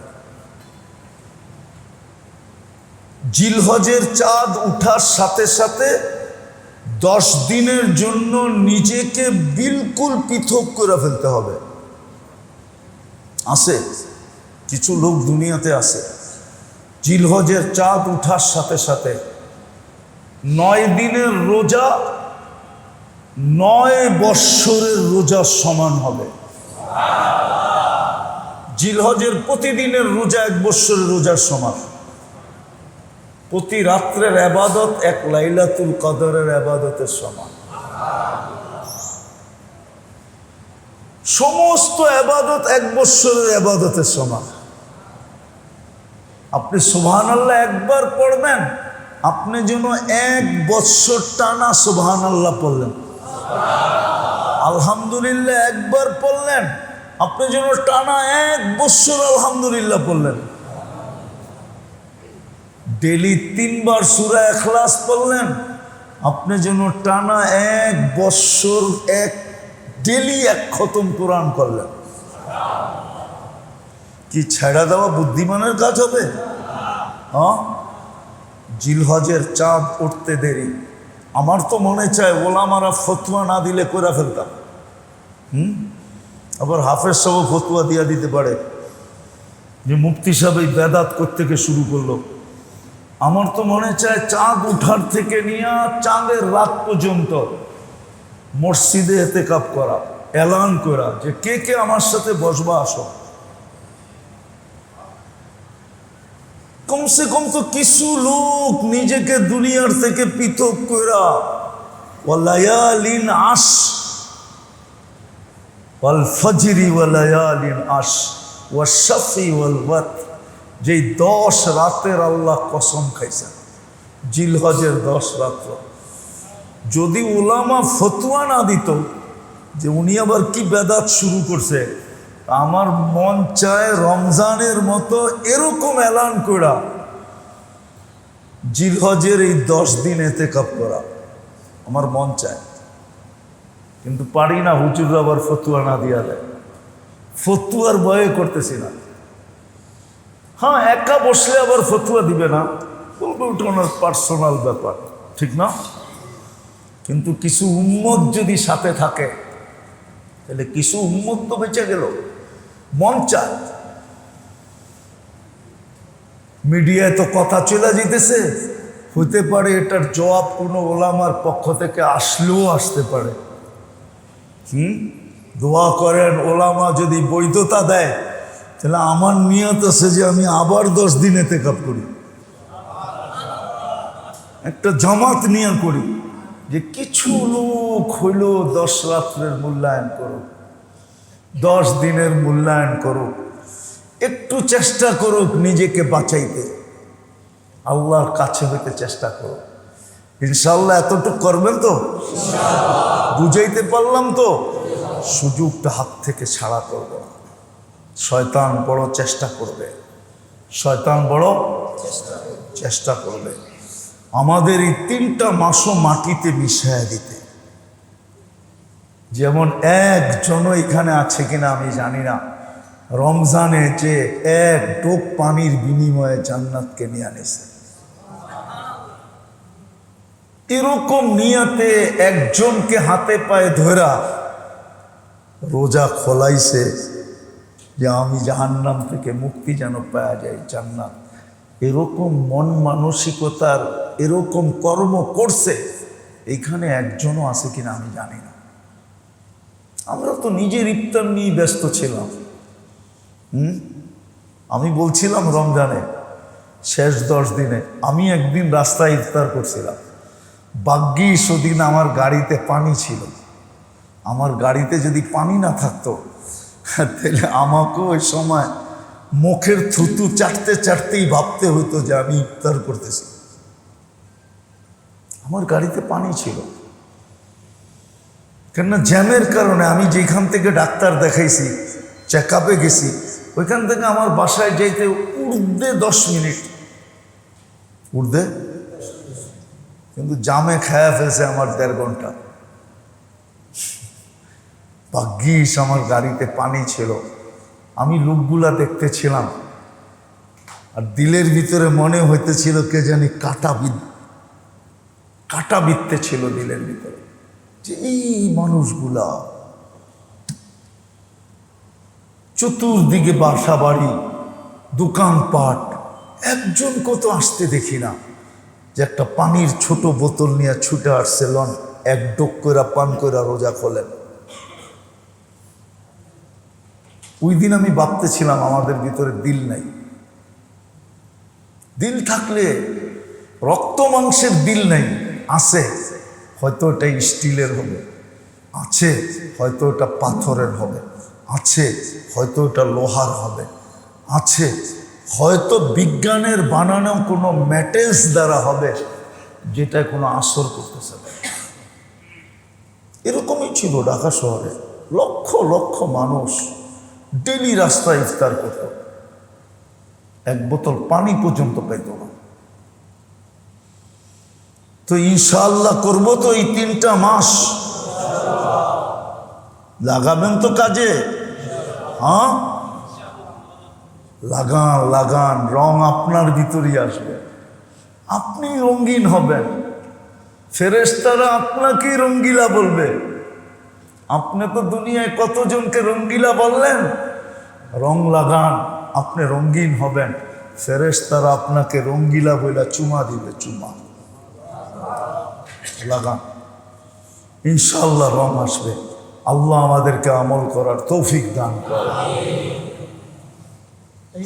জিলহজের চাঁদ উঠার সাথে সাথে 10 দিনের জন্য নিজেকে বিলকুল পৃথক করে ফেলতে হবে। আছে কিছু লোক দুনিয়াতে আছে, জিলহজের চাঁদ উঠার সাথে সাথে 9 দিনের রোজা 9 বৎসরের রোজার সমান হবে। জিলহজের প্রতিদিনের রোজা 1 বৎসরের রোজার সমান। প্রতি রাত্রের ইবাদত 1 লাইলাতুল কদরের ইবাদতের সমান। সমস্ত ইবাদত 1 বৎসরের ইবাদতের সমান। আপনি সুবহানাল্লাহ একবার পড়বেন, আপনি যেন 1 বৎসর টানা সুবহানাল্লাহ পড়লেন। আলহামদুলিল্লাহ একবার পড়লেন, আপনি যেন টানা 1 বৎসর আলহামদুলিল্লাহ পড়লেন। ডেলি 3 বার সূরা ইখলাস পড়লেন, আপনি যেন টানা 1 বৎসর ডেলি 1 খতম কোরআন করলেন। কি ছেড়া দেওয়া বুদ্ধিমানের কাজ হবে? হ্যাঁ, জিলহজের চাঁদ উঠতে দেরি। আমার তো মনে চায় ওলামারা ফতোয়া না দিলে করে ফেলতাম। আবার হাফেজ সাহেব ফতোয়া দিয়া দিতে পারে যে মুফতি সাহেব এই বেদাত করতে শুরু করলো। আমার তো মনে চায় চাঁদ উঠার থেকে নিয়ে চাঁদের রাত পর্যন্ত মসজিদে এতেকাফ করা, এলান করা যে কে কে আমার সাথে বসবা আসো। কমসে কম তো কিছু লোক নিজেকে দুনিয়ার থেকে পৃথক করা, ওয়ালায়ালিন আশ ওয়াল ফজরি ওয়ালায়ালিন আশ ওয়াশফি ওয়াল ওয়াতর, যেই 10 রাতের আল্লাহ কসম খাইছেন, জিলহজের 10 রাত্র। যদি উলামা ফতোয়া না দিত যে উনি আবার কি বেদাত শুরু করছে, আমার মন চায় রমজানের মতো এরকম এলান করা, জিলহজের এই 10 দিন এতেকাফ করা, আমার মন চায়। কিন্তু পারি না, হুজুর আবার ফতোয়া না দিয়া দেয়। ফতোয়ার ভয়ে করতেছি না। হ্যাঁ, একা বসলে আবার ফতোয়া দিবে না, বলবে ওটা ওনার পার্সোনাল ব্যাপার, ঠিক না? কিন্তু কিছু উম্মত যদি সাথে থাকে তাহলে কিছু উম্মত তো বেঁচে গেল। মন চায়। মিডিয়ায় তো কথা চলে যেতেছে, হতে পারে এটার জবাব কোনো ওলামার পক্ষ থেকে আসলেও আসতে পারে। দোয়া করেন, ওলামা যদি বৈধতা দেয় তাহলে আমার নিয়ত আছে যে আমি আবার 10 দিন এতেকাফ করি, একটা জামাত নিয়ে করি, যে কিছু লোক হইল 10 রাত্রের মূল্যায়ন করুক, 10 দিনের মূল্যায়ন করুক, একটু চেষ্টা করুক নিজেকে বাঁচাইতে, আল্লাহর কাছে হইতে চেষ্টা করুক। ইনশাআল্লাহ এতটুকু করবেন তো? বুঝাইতে পারলাম তো? সুযোগটা হাত থেকে ছাড়া করব না। শয়তান বড় চেষ্টা করবে, শয়তান বড় চেষ্টা করবে আমাদের এই 3টা মাসও মাটিতে মিশাইয়া দিতে। যেমন একজনও এখানে আছে কিনা আমি জানি না, রমজানে যে এক টোপ পানির বিনিময়ে জান্নাতকে নিয়ে আনেছে। এরকম নিয়তে একজনকে হাতে পায়ে ধরা রোজা খোলাইছে যে আমি জাহান্নাম থেকে মুক্তি যেন পাওয়া যায়, জান্নাত। এরকম মন মানসিকতার এরকম কর্ম করছে এইখানে একজনও আছে কিনা আমি জানি না। আমরা তো নিজের ইফতার নিয়ে ব্যস্ত ছিলাম। আমি বলছিলাম রমজানে শেষ 10 দিনে আমি একদিন রাস্তায় ইফতার করছিলাম, ভাগ্যিস ওদিন আমার গাড়িতে পানি ছিল। আমার গাড়িতে যদি পানি না থাকতো তাহলে আমাকেও ওই সময় মুখের থুতু চাটতে চাটতেই ভাবতে হতো যে আমি ইফতার করতেছি। আমার গাড়িতে পানি ছিল, কেননা জ্যামের কারণে আমি যেখান থেকে ডাক্তার দেখাইছি, চেক আপে গেছি, ওইখান থেকে আমার বাসায় যাইতে উর্ধে 10 মিনিট, উর্ধে, কিন্তু জামে খায়া ফেলছে আমার 1.5 ঘন্টা। ভাগ্যিস আমার গাড়িতে পানি ছিল। আমি লোকগুলা দেখতেছিলাম আর দিলের ভিতরে মনে হইতেছিল কে জানি কাটা বিত্তে ছিল দিলের ভিতরে, যে এই মানুষগুলা চতুর্দিকে বাসা বাড়ি, দোকানপাট, একজন কত আসতে দেখি না যে একটা পানির ছোট বোতল নিয়ে ছুটে আসছে, লন এক ডোক করে পান করে রোজা খোলেন। ওই দিন আমি ভাবতেছিলাম আমাদের ভিতরে দিল নাই। দিল থাকলে, রক্ত মাংসের দিল নাই, আছে হয়তো ওটা স্টিলের হবে, আছে হয়তো ওটা পাথরের হবে, আছে হয়তো ওটা লোহার হবে, আছে হয়তো বিজ্ঞানের বানানো কোনো ম্যাটেরিয়ালস দ্বারা হবে যেটা কোনো আসর করতেছে না। এরকমই ছিল ঢাকা শহরে। লক্ষ লক্ষ মানুষ ডেলি রাস্তায় ইফতার করত, এক বোতল পানি পর্যন্ত পেত না। তো ইনশাআল্লাহ করবো তো এই 3টা মাস, লাগাবেন তো কাজে? হ্যাঁ, লাগান লাগান, রং আপনার ভিতরেই আসবে, আপনি রঙিন হবেন, ফেরেশতারা আপনাকেই রঙ্গিলা বলবে। আপনি তো দুনিয়ায় কতজনকে রঙ্গিলা বললেন, রং লাগান, আপনি রঙিন হবেন, ফেরেশতারা আপনাকে রঙ্গিলা বলে চুমা দিবে, চুমা লাগান, ইনশাআল্লাহ রং আসবে। আল্লাহ আমাদেরকে আমল করার তৌফিক দান করে।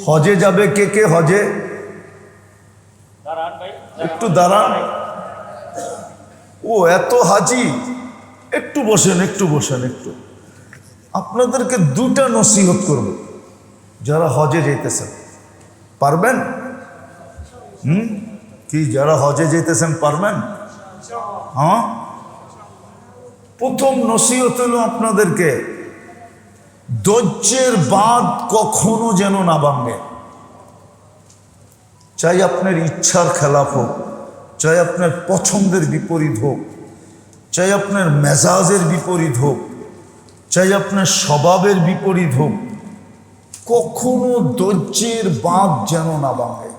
হজে যাবে কে কে? হজে একটু দাঁড়ান। ও এত হাজি, একটু বসেন, একটু বসেন, একটু আপনাদেরকে 2টা নসিহত করব। যারা হজে যেতেছেন পারবেন? কি যারা হজে যেতেছেন পারবেন? হ্যাঁ, প্রথম নসিহত হলো আপনাদেরকে, ধৈর্যের বাঁধ কখনো যেন না ভাঙে। চাই আপনার ইচ্ছার খেলাফ হোক, চাই আপনার পছন্দের বিপরীত হোক, চাই আপনার মেজাজের বিপরীত হোক, চাই আপনার স্বভাবের বিপরীত হোক, কখনো ধৈর্যের বাঁধ যেন না ভাঙে।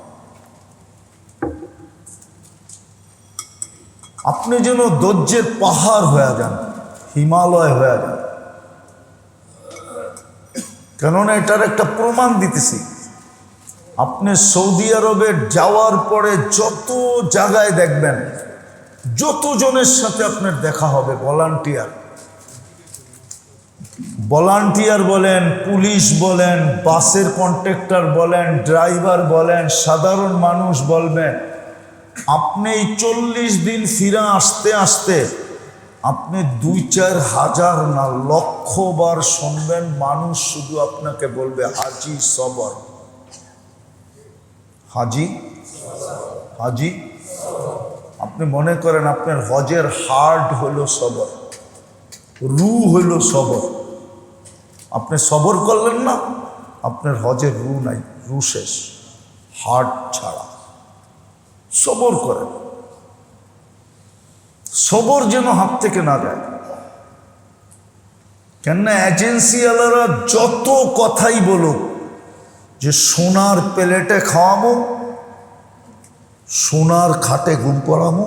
আপনি যেন ধৈর্যের পাহাড় হয়ে যান, হিমালয় হয়ে যান। কেননা এটার একটা প্রমাণ দিতেছি। আপনি সৌদি আরবে যাওয়ার পরে যত জায়গায় দেখবেন, যতজনের সাথে আপনার দেখা হবে, ভলান্টিয়ার বলেন, পুলিশ বলেন, বাসের কন্ট্রাক্টর বলেন, ড্রাইভার বলেন, সাধারণ মানুষ বলবেন, আপনি এই 40 দিন ফিরে আসতে আসতে আপনি 2-4 হাজার না লক্ষবার শুনবেন মানুষ শুধু আপনাকে বলবে হাজি সবর, হাজি হাজি। আপনি মনে করেন আপনার হজের হার্ট হলো সবর, রু হলো সবর। আপনি সবর করলেন না, আপনার হজের রু নাই, রু শেষ, হার্ট ছাড়া। সবর করেন, সবর যেন হাত থেকে না যায়। কেননা এজেন্সিওয়ালারা যত কথাই বলুক যে সোনার প্লেটে খাওয়াবো, সোনার খাটে ঘুম পড়াবো,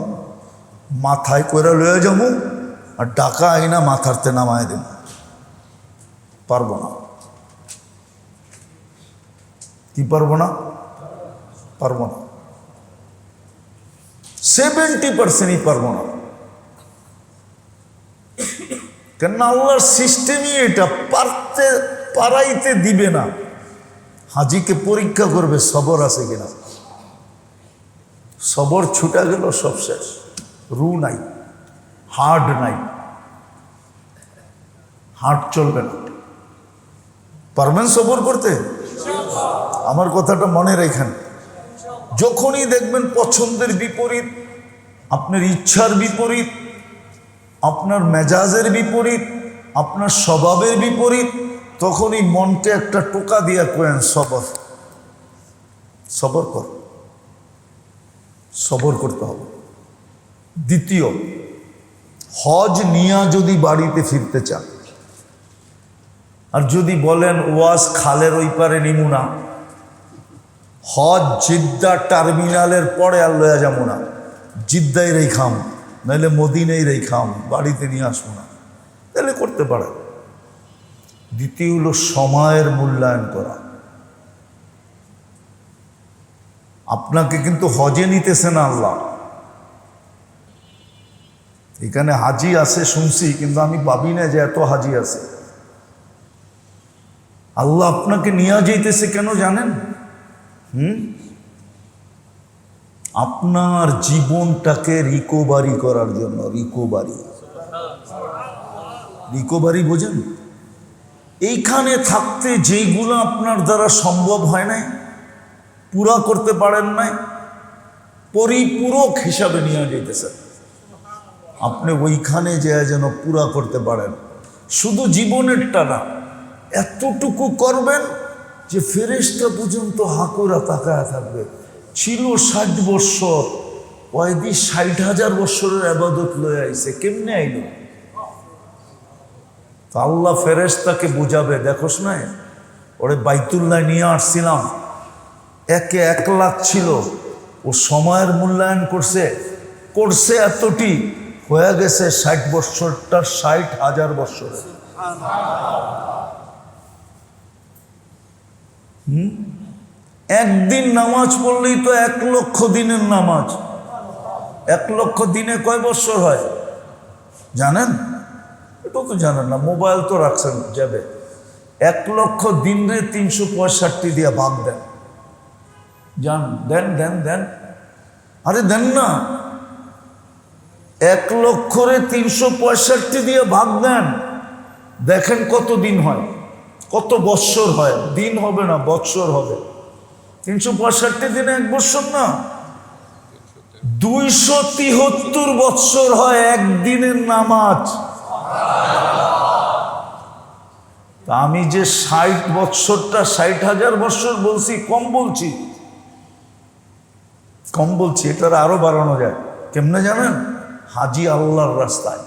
মাথায় করে লয়ে যাবো, আর টাকা আইনা মাথারতে নামায় দেব, পারবো না। কি পারবো না? পারবো না। 70% পারবো না। কেননা আল্লাহর সিস্টেমই এটা, পারাইতে দিবে না। হাজিকে পরীক্ষা করবে সবর আছে কিনা। সবর ছুটা গেল, সব শেষ। রু নাই, হার্ড নাই, হার্ড চলবে না। পারবেন সবর করতে? আমার কথাটা মনে রেখেন। যখনই দেখবেন পছন্দের বিপরীত, আপনার ইচ্ছার বিপরীত, আপনার মেজাজের বিপরীত, আপনার স্বভাবের বিপরীত, তখনই মনকে একটা টোকা দিয়া কয়েন সবর, সবর কর, সবর করতে হবে। দ্বিতীয়, হজ নিয়া যদি বাড়িতে ফিরতে চান, আর যদি বলেন ওয়াজ খালের ওই পারে নিমু না, হজ জিদ্দা টার্মিনালের পরে আর লয়া যাবো না, জিদ্দায় রেখাম, নাহলে মদিনায় রেখাম, বাড়িতে নিয়ে আসবো না, তাহলে করতে পারে। দ্বিতীয় হলো সময়ের মূল্যায়ন করা। আপনাকে কিন্তু হজে নিতেছে না আল্লাহ। এখানে হাজি আছে শুনছি, কিন্তু আমি ভাবি না যে এত হাজি আছে। আল্লাহ আপনাকে নিয়ে যাইতেছে কেন জানেন? আপনার জীবনটাকে রিকভারি করার জন্য। রিকভারি বোঝেন? এইখানে থাকতে যেইগুলো আপনার দ্বারা সম্ভব হয় নাই, পুরা করতে পারেন নাই, পরিপূরক হিসাবে নিয়ে যেতেছেন। আপনি ওইখানে যেন পুরা করতে পারেন। শুধু জীবনেরটা না, এতটুকু করবেন যে ফেরেশতা পর্যন্ত হাকুরা তাকায়া থাকবে। ছিল 60 বৎসর, কয়দি 60,000 বৎসরের আবাদত লয়ে আইছে, কেমনে আইল? আল্লাহ ফেরেশতাকে বুঝাবে, দেখোস না ওরে বাইতুল্লাহ নিয়ে আসছিলাম, 1 লাখ ছিল, ও সময়ের মূল্যায়ন করছে এতটি, হয়ে গেছে 60 বৎসরটা 60,000 বৎসরে। একদিন নামাজ পড়লেই তো 1 লক্ষ দিনের নামাজ। 1 লক্ষ দিনে কয় বৎসর হয় জানেন? এটা তো জানেন না, মোবাইল তো রাখছেন যাবে। 1 লক্ষ দিনে 365 দিয়ে ভাগ দেন। জান দেন, আরে দেন না। 1 লক্ষরে 365 দিয়ে ভাগ দেন, দেখেন কত দিন হয়, কত বৎসর হয়। দিন হবে না, বৎসর হবে। 365 দিনে 1 বৎসর না, 273 বৎসর হয় একদিনের নামাজ। তা আমি যে 60 বৎসরটা 60,000 বৎসর বলছি, কম বলছি, এটার আরো বাড়ানো যায়। কেমনে জানেন? হাজি আল্লাহর রাস্তায়,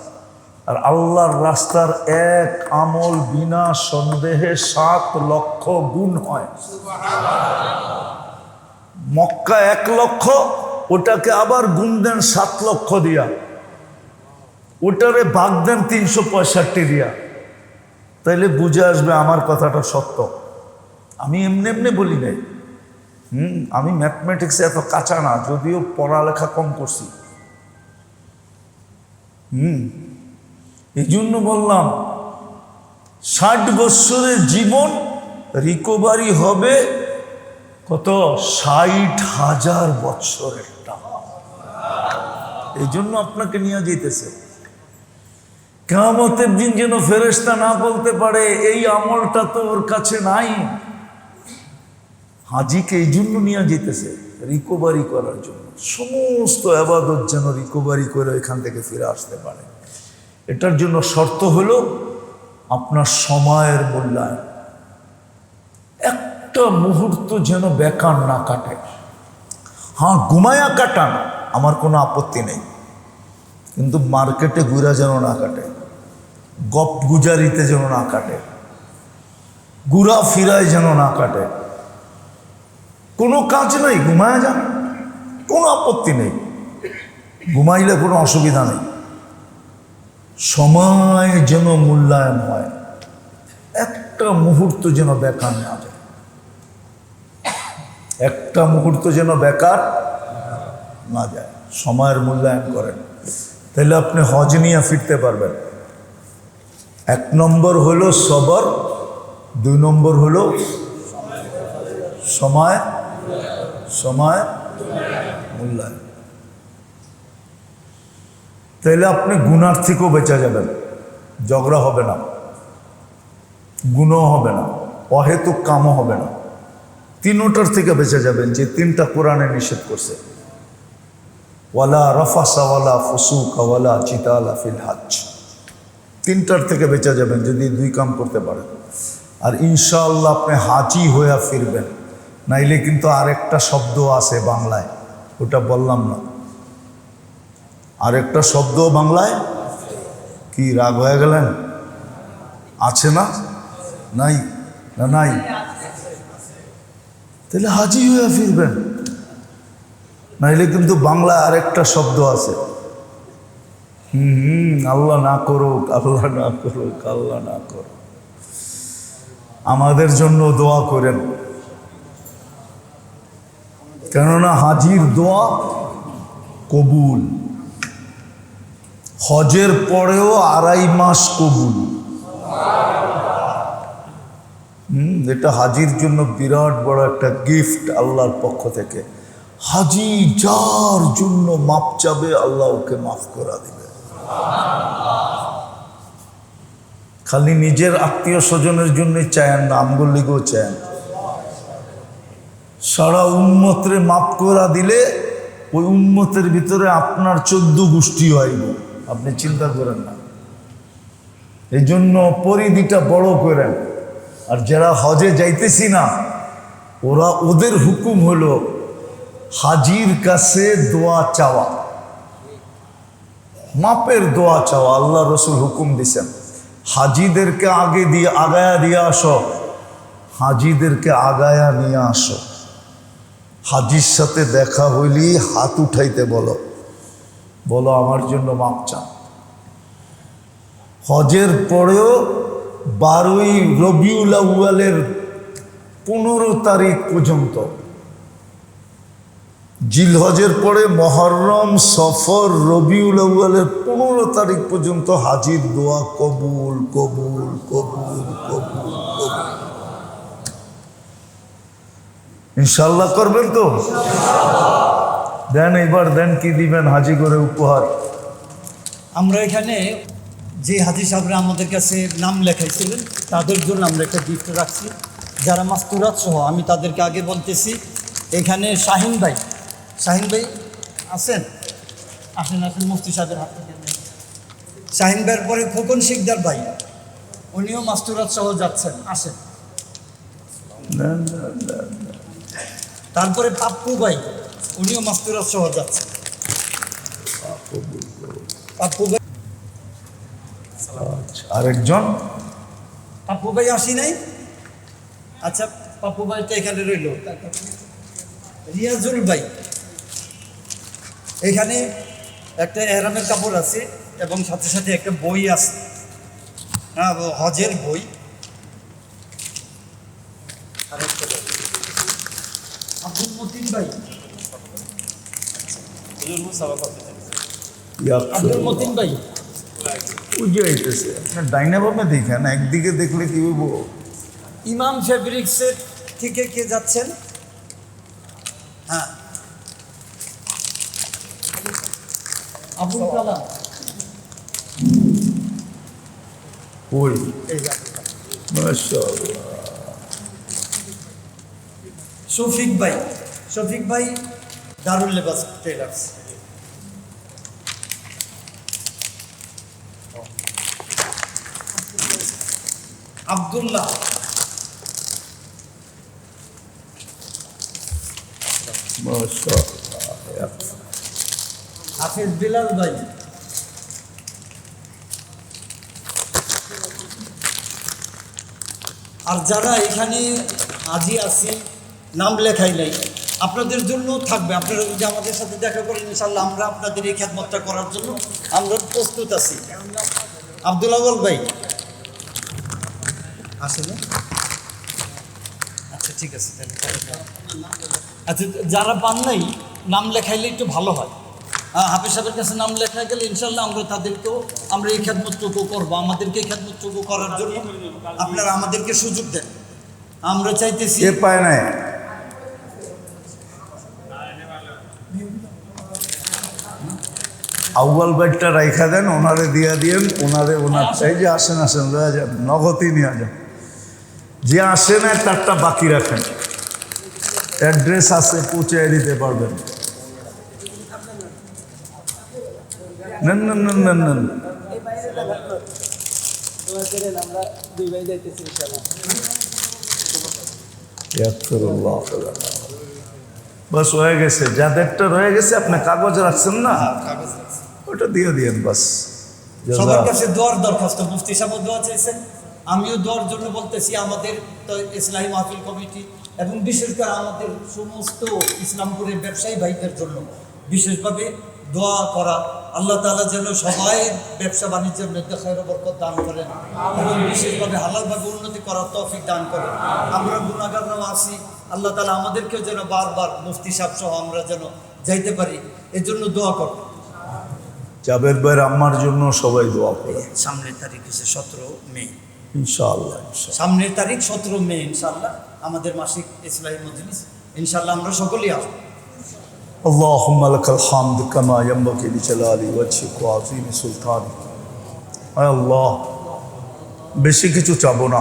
আর আল্লাহর রাস্তার এক আমল বিনা সন্দেহে 7 লক্ষ গুণ হয়। মক্কা 1 লক্ষ, ওটাকে আবার গুণ দেন 7 লক্ষ দিয়া, ওটারে ভাগ দেন 365 দিয়া, তাইলে বুঝে আসবে আমার কথাটা সত্য। আমি এমনি বলি নাই। আমি ম্যাথমেটিক্সে এত কাঁচা না, যদিও পড়ালেখা কম করছি। এই জন্য বললাম 60 বৎসরের জীবন রিকভারি হবে কত? 60,000 বৎসরেরটা। এই জন্য আপনাকে নিয়ে যেতেছে। কিয়ামতের দিন যেন ফেরেশতা না বলতে পারে এই আমলটা তো ওর কাছে নাই। হাজিকে এই জন্য নিয়ে যেতেছে, রিকভারি করার জন্য। সমস্ত আবাদত যেন রিকভারি করে এখান থেকে ফিরে আসতে পারে। এটার জন্য শর্ত হলো আপনার সময়ের মূল্যায়ন। একটা মুহূর্ত যেন বেকার না কাটে। হ্যাঁ, ঘুমায়া কাটান, আমার কোনো আপত্তি নেই, কিন্তু মার্কেটে ঘুরা যেন না কাটে। গপ গুজারিতে যেন না কাটে, ঘুরা ফিরায় যেন না কাটে। কোনো কাজ নেই, ঘুমায় যান, কোনো আপত্তি নেই, ঘুমাইলে কোনো অসুবিধা নেই। সময় যেন মূল্যায়ন হয়, একটা মুহূর্ত যেন বেকার না যায়, একটা মুহূর্ত যেন বেকার না যায়। সময়ের মূল্যায়ন করেন, তাহলে আপনি হজ নিয়ে ফিরতে পারবেন। 1 নম্বর হলো সবর, 2 নম্বর হলো সময় মূল্যায়ন। তাহলে আপনি গুনার থেকেও বেঁচে যাবেন, ঝগড়া হবে না, গুণও হবে না, অহেতুক কামও হবে না। 3টার থেকে বেঁচে যাবেন, যে 3টা কোরআনে নিষেধ করছে। ওয়ালা রফাসা ওয়ালা ফুসুকা ওয়ালা জিদালা ফিল হজ। 3টার থেকে বেঁচে যাবেন যদি 2 কাম করতে পারেন। আর ইনশাআল্লাহ আপনি হাজি হয়ে ফিরবেন। নাইলে কিন্তু আরেকটা শব্দ আছে বাংলায়, ওটা বললাম না। আরেকটা শব্দ বাংলায় কি, রাগ হয়ে গেলেন? আছে না? নাই না? নাই? তাহলে হাজি হয়ে ফিরবেন। নাইলে কিন্তু বাংলায় আরেকটা শব্দ আছে, আল্লাহ না করুক, আল্লাহ না করুক, আল্লাহ না করুক। আমাদের জন্য দোয়া করেন, কেননা হাজির দোয়া কবুল। হজের পরেও 2.5 মাস কবুল। এটা হাজির জন্য বিরাট বড় একটা গিফট আল্লাহর পক্ষ থেকে। হাজি যার জন্য মাপ চাবে, আল্লাহ ওকে মাফ করে দিবে। খালি নিজের আত্মীয় স্বজনের জন্যই চায়েন না, আমগুর লিগেও চায়েন। সারা উম্মতরে মাফ করে দিলে ওই উম্মতের ভিতরে আপনার 14 গোষ্ঠী হইব, আপনি চিন্তা করেন না। এই জন্য পরিধিটা বড় করেন। আর যারা হজে যাইতেছি না, ওদের হুকুম হলো হাজির কাছে দোয়া চাওয়া, মাপের দোয়া চাওয়া। আল্লাহ রসুল হুকুম দিছেন, হাজিদেরকে আগায়া দিয়ে আসো, হাজিদেরকে আগায়া নিয়ে আসো। হাজির সাথে দেখা হইলি হাত উঠাইতে বলো, বলো আমার জন্য মাপ চান। হজের পরেও 12ই রবিউল আউয়ালের 15 তারিখ পর্যন্ত, জিলহজের পরে মহরম, সফর, রবিউল আউয়ালের 15 তারিখ পর্যন্ত হাজির দোয়া কবুল কবুল কবুল কবুল কবুল। ইনশাল্লাহ করবেন তো? দেন, এবার দেন, কি দিবেন হাজি করে উপহার? আমরা এখানে যে হাজি সাহেবরা আমাদের কাছে নাম লেখাইছিলেন তাদের জন্য আমরা একটা গিফট রাখছি। যারা মাস্তুরাত সহ, আমি তাদেরকে আগে বলতেছি। এখানে শাহিন ভাই আছেন? আসেন মুফতি সাহেবের হাত থেকে। শাহিন ভাইয়ের পরে খোকন শিকদার ভাই, উনিও মাস্তুরাত সহ যাচ্ছেন, আসেন। তারপরে পাপ্পু ভাই, উনিও মাস্তুরাত সহ যাচ্ছেন। পাপ্পু ভাই, আরেকজন পাপ্পু ভাই আসি নাই? আচ্ছা, পাপ্পু ভাই তো এখানে রইল। রিয়াজুল ভাই, এখানে একটা এহরামের কাপড় আছে এবং সাথে সাথে একটা বই আছে, হ্যাঁ, হজের বই। আব্দুল মতিন ভাই, আব্দুল মতিন ভাই বুঝে হইতেছে, আপনার ডাইনাভাবে দেখেন, একদিকে দেখলে কি হইব? ইমাম ফেব্রিক্সের থেকে কে যাচ্ছেন? হ্যাঁ, আবুল কালাম। ওই এই মাশাআল্লাহ। শফিক ভাই দারুল লেবাস টেলার্স। আব্দুল্লাহ, মাশাআল্লাহ। হাফিজ বিলাল ভাই, আর যারা এখানে আজই আছি নাম লেখাই নাই, আপনাদের জন্য থাকবে। আপনারা যদি আমাদের সাথে দেখা করেন ইনশাল্লাহ আমরা আপনাদের এই খেদমতটা করার জন্য আমরা প্রস্তুত আছি। আব্দুল আউয়াল ভাই আসলে আচ্ছা ঠিক আছে আচ্ছা, যারা পান নাই নাম লেখাইলে একটু ভালো হয়। হাফেজ সাহেবের কাছে নাম লেখা গেলে ইনশাল্লাহ আমরা তাদেরকেও আমরা এই খেদমতটুকু করবো। আমাদেরকে এই খেদমতটুকু করার জন্য আপনারা আমাদেরকে সুযোগ দেন। আমরা চাইতেছি এ পায় নাই আউয়াল বাইটটা রাইখা দেন, ওনারে দিয়া দিয়েন, ওনার চাই যে আসেন লয়ে যান, নগদই নিয়ে যান। যে আসে না তারটা বাকি রাখেন, অ্যাড্রেস আছে পৌঁছে দিতে পারবেন। নেন নেন নেন নেন নেন বাস হয়ে গেছে। যাদেরটা রয়ে গেছে আপনি কাগজ রাখছেন না, ওটা দিয়ে দিয়েন বাস। সবার কাছে দোয়ার দরখাস্ত, মুফতি সাহেব দোয়া চাইছেন, আমিও দোয়ার জন্য বলতেছি। আমাদের তো ইসলামী মাহফিল কমিটি এবং বিশেষ করে আমাদের সমস্ত ইসলামপুরের ব্যবসায়ী ভাইদের জন্য বিশেষভাবে দোয়া করা, আল্লাহ তাআলা যেন সবাই ব্যবসা বাণিজ্যের মধ্যে খায়র বরকত দান করেন এবং বিশেষভাবে হালালভাবে উন্নতি করার তৌফিক দান করেন। আমরা গুনাহগাররাও আছি, আল্লাহ তাআলা আমাদেরকেও যেন বারবার মুফতি সাহেব সহ আমরা যেন যাইতে পারি, এর জন্য দোয়া করব। জাবেদ ভাইয়ের আম্মার জন্য সবাই দোয়া করে। সামনের তারিখ হচ্ছে 17 মে ইনশাআল্লাহ। সামনের তারিখ 17 মে ইনশাআল্লাহ আমাদের মাসিক ইসলামী মজলিস। ইনশাআল্লাহ আমরা সকলেই আসবো। اللهم لك الحمد كما ينبغي لجلال وجهك وعظيم سلطانك। আয় আল্লাহ, বেশি কিছু চাবো না।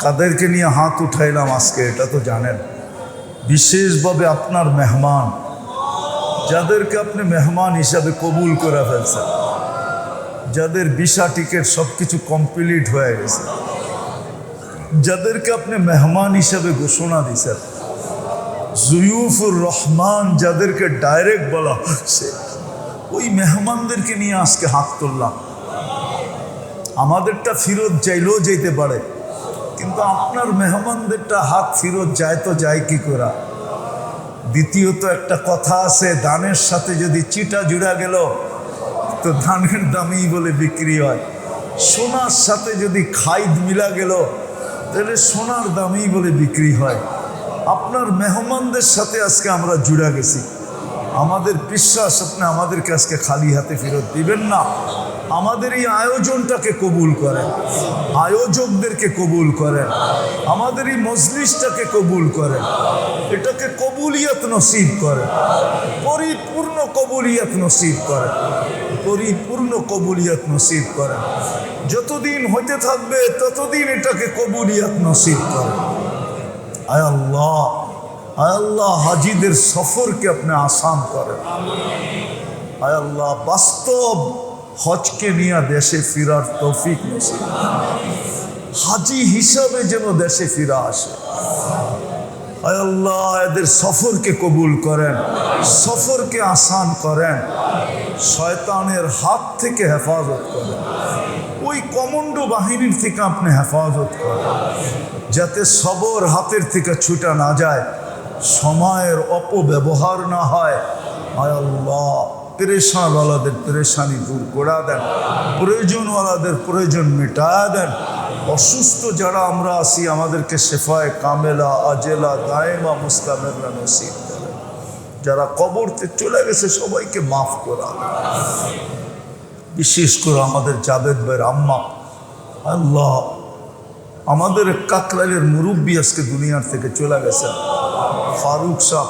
কাদেরকে নিয়ে হাত উঠাইলাম আজকে এটা তো জানেন, বিশেষভাবে আপনার মেহমান, যাদেরকে আপনি মেহমান হিসাবে কবুল করে ফেলছেন, যাদের ভিসা টিকিট সব কিছু কমপ্লিট হয়ে গেছে, যাদেরকে আপনি মেহমান হিসাবে ঘোষণা দিয়েছেন, জুয়ুফুর রহমান যাদেরকে ডাইরেক্ট বলা হচ্ছে, ওই মেহমানদেরকে নিয়ে আজকে হাত তুললাম। আমাদেরটা ফিরত চাইলেও যেতে পারে, কিন্তু আপনার মেহমানদেরটা হাত ফিরত যায় তো যায় কি করে? দ্বিতীয়ত একটা কথা আছে, ধানের সাথে যদি চিটা জুড়া গেল তো ধানের দামই বলে বিক্রি হয়, সোনার সাথে যদি খাইদ মিলা গেল তাহলে সোনার দামই বলে বিক্রি হয়। আপনার মেহমানদের সাথে আজকে আমরা জুড়া গেছি। আমাদের বিশ্বাস আপনি আমাদেরকে আজকে খালি হাতে ফেরত দিবেন না। আমাদের এই আয়োজনটাকে কবুল করেন, আয়োজকদেরকে কবুল করেন, আমাদের এই মজলিসটাকে কবুল করেন, এটাকে কবুলিয়ত নসিব করেন, পরিপূর্ণ কবুলিয়ত নসিব করেন, পরিপূর্ণ কবুলিয়ত নসিব করেন। যতদিন হইতে থাকবে ততদিন এটাকে কবুলিয়ত নসিব করেন। আয় আল্লাহ, আয় আল্লাহ, হাজিদের সফরকে আপনি আসান করেন। আয় আল্লাহ, বাস্তব হজকে নিয়ে দেশে ফিরার তৌফিক নসিব, হাজি হিসাবে যেন দেশে ফিরা আসে। আয় আল্লাহ, এদের সফরকে কবুল করেন, সফরকে আসান করেন, শয়তানের হাত থেকে হেফাজত করেন, ওই কমান্ডো বাহিনীর থেকে আপনি হেফাজত করেন, যাতে সবর হাতের থেকে ছুটা না যায়, সময়ের অপব্যবহার না হয়। আয় আল্লাহ, পেরেশানওয়ালাদের পেরেশানি দূর করে দেন, প্রয়োজনওয়ালাদের প্রয়োজন মিটা দেন। অসুস্থ যারা আমরা আছি আমাদেরকে শেফায়ে কামেলা আজেলা দায়েমা মুস্তামেররা নসিব করেন। যারা কবরতে চলে গেছে সবাইকে মাফ করা, বিশেষ করে আমাদের জাবেদ ভাইয়ের আম্মা। আল্লাহ, আমাদের কাকরাইলের মুরব্বী আজকে দুনিয়ার থেকে চলে গেছেন, ফারুক সাহ।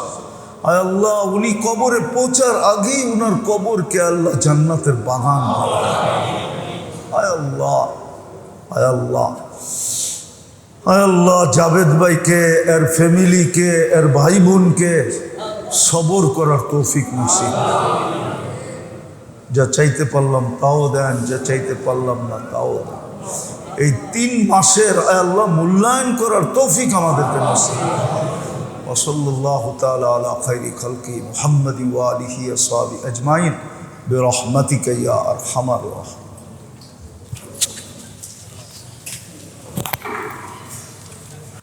আয় আল্লাহ, উনি কবরে পৌঁছার আগেই উনার কবরকে আল্লাহ জান্নাতের বাগান। আয় আল্লাহ, আয় আল্লাহ, আয় আল্লাহ, জাবেদ ভাইকে, এর ফ্যামিলিকে, এর ভাই বোনকে সবর করার তৌফিক নসিব। যা চাইতে পারলাম তাও দেন, যা চাইতে পারলাম না তাও দেন। এই 3 মাসের আয় আল্লাহ মূল্যায়ন করার তৌফিক আমাদেরকে নসিব। ওয়াসাল্লাল্লাহু তাআলা আলা খায়রি খালকি মুহাম্মাদি ওয়া আলিহি ওয়া সাহবিহি আজমাইন বিরহমাতিকা ইয়া আরহামার রাহিমিন।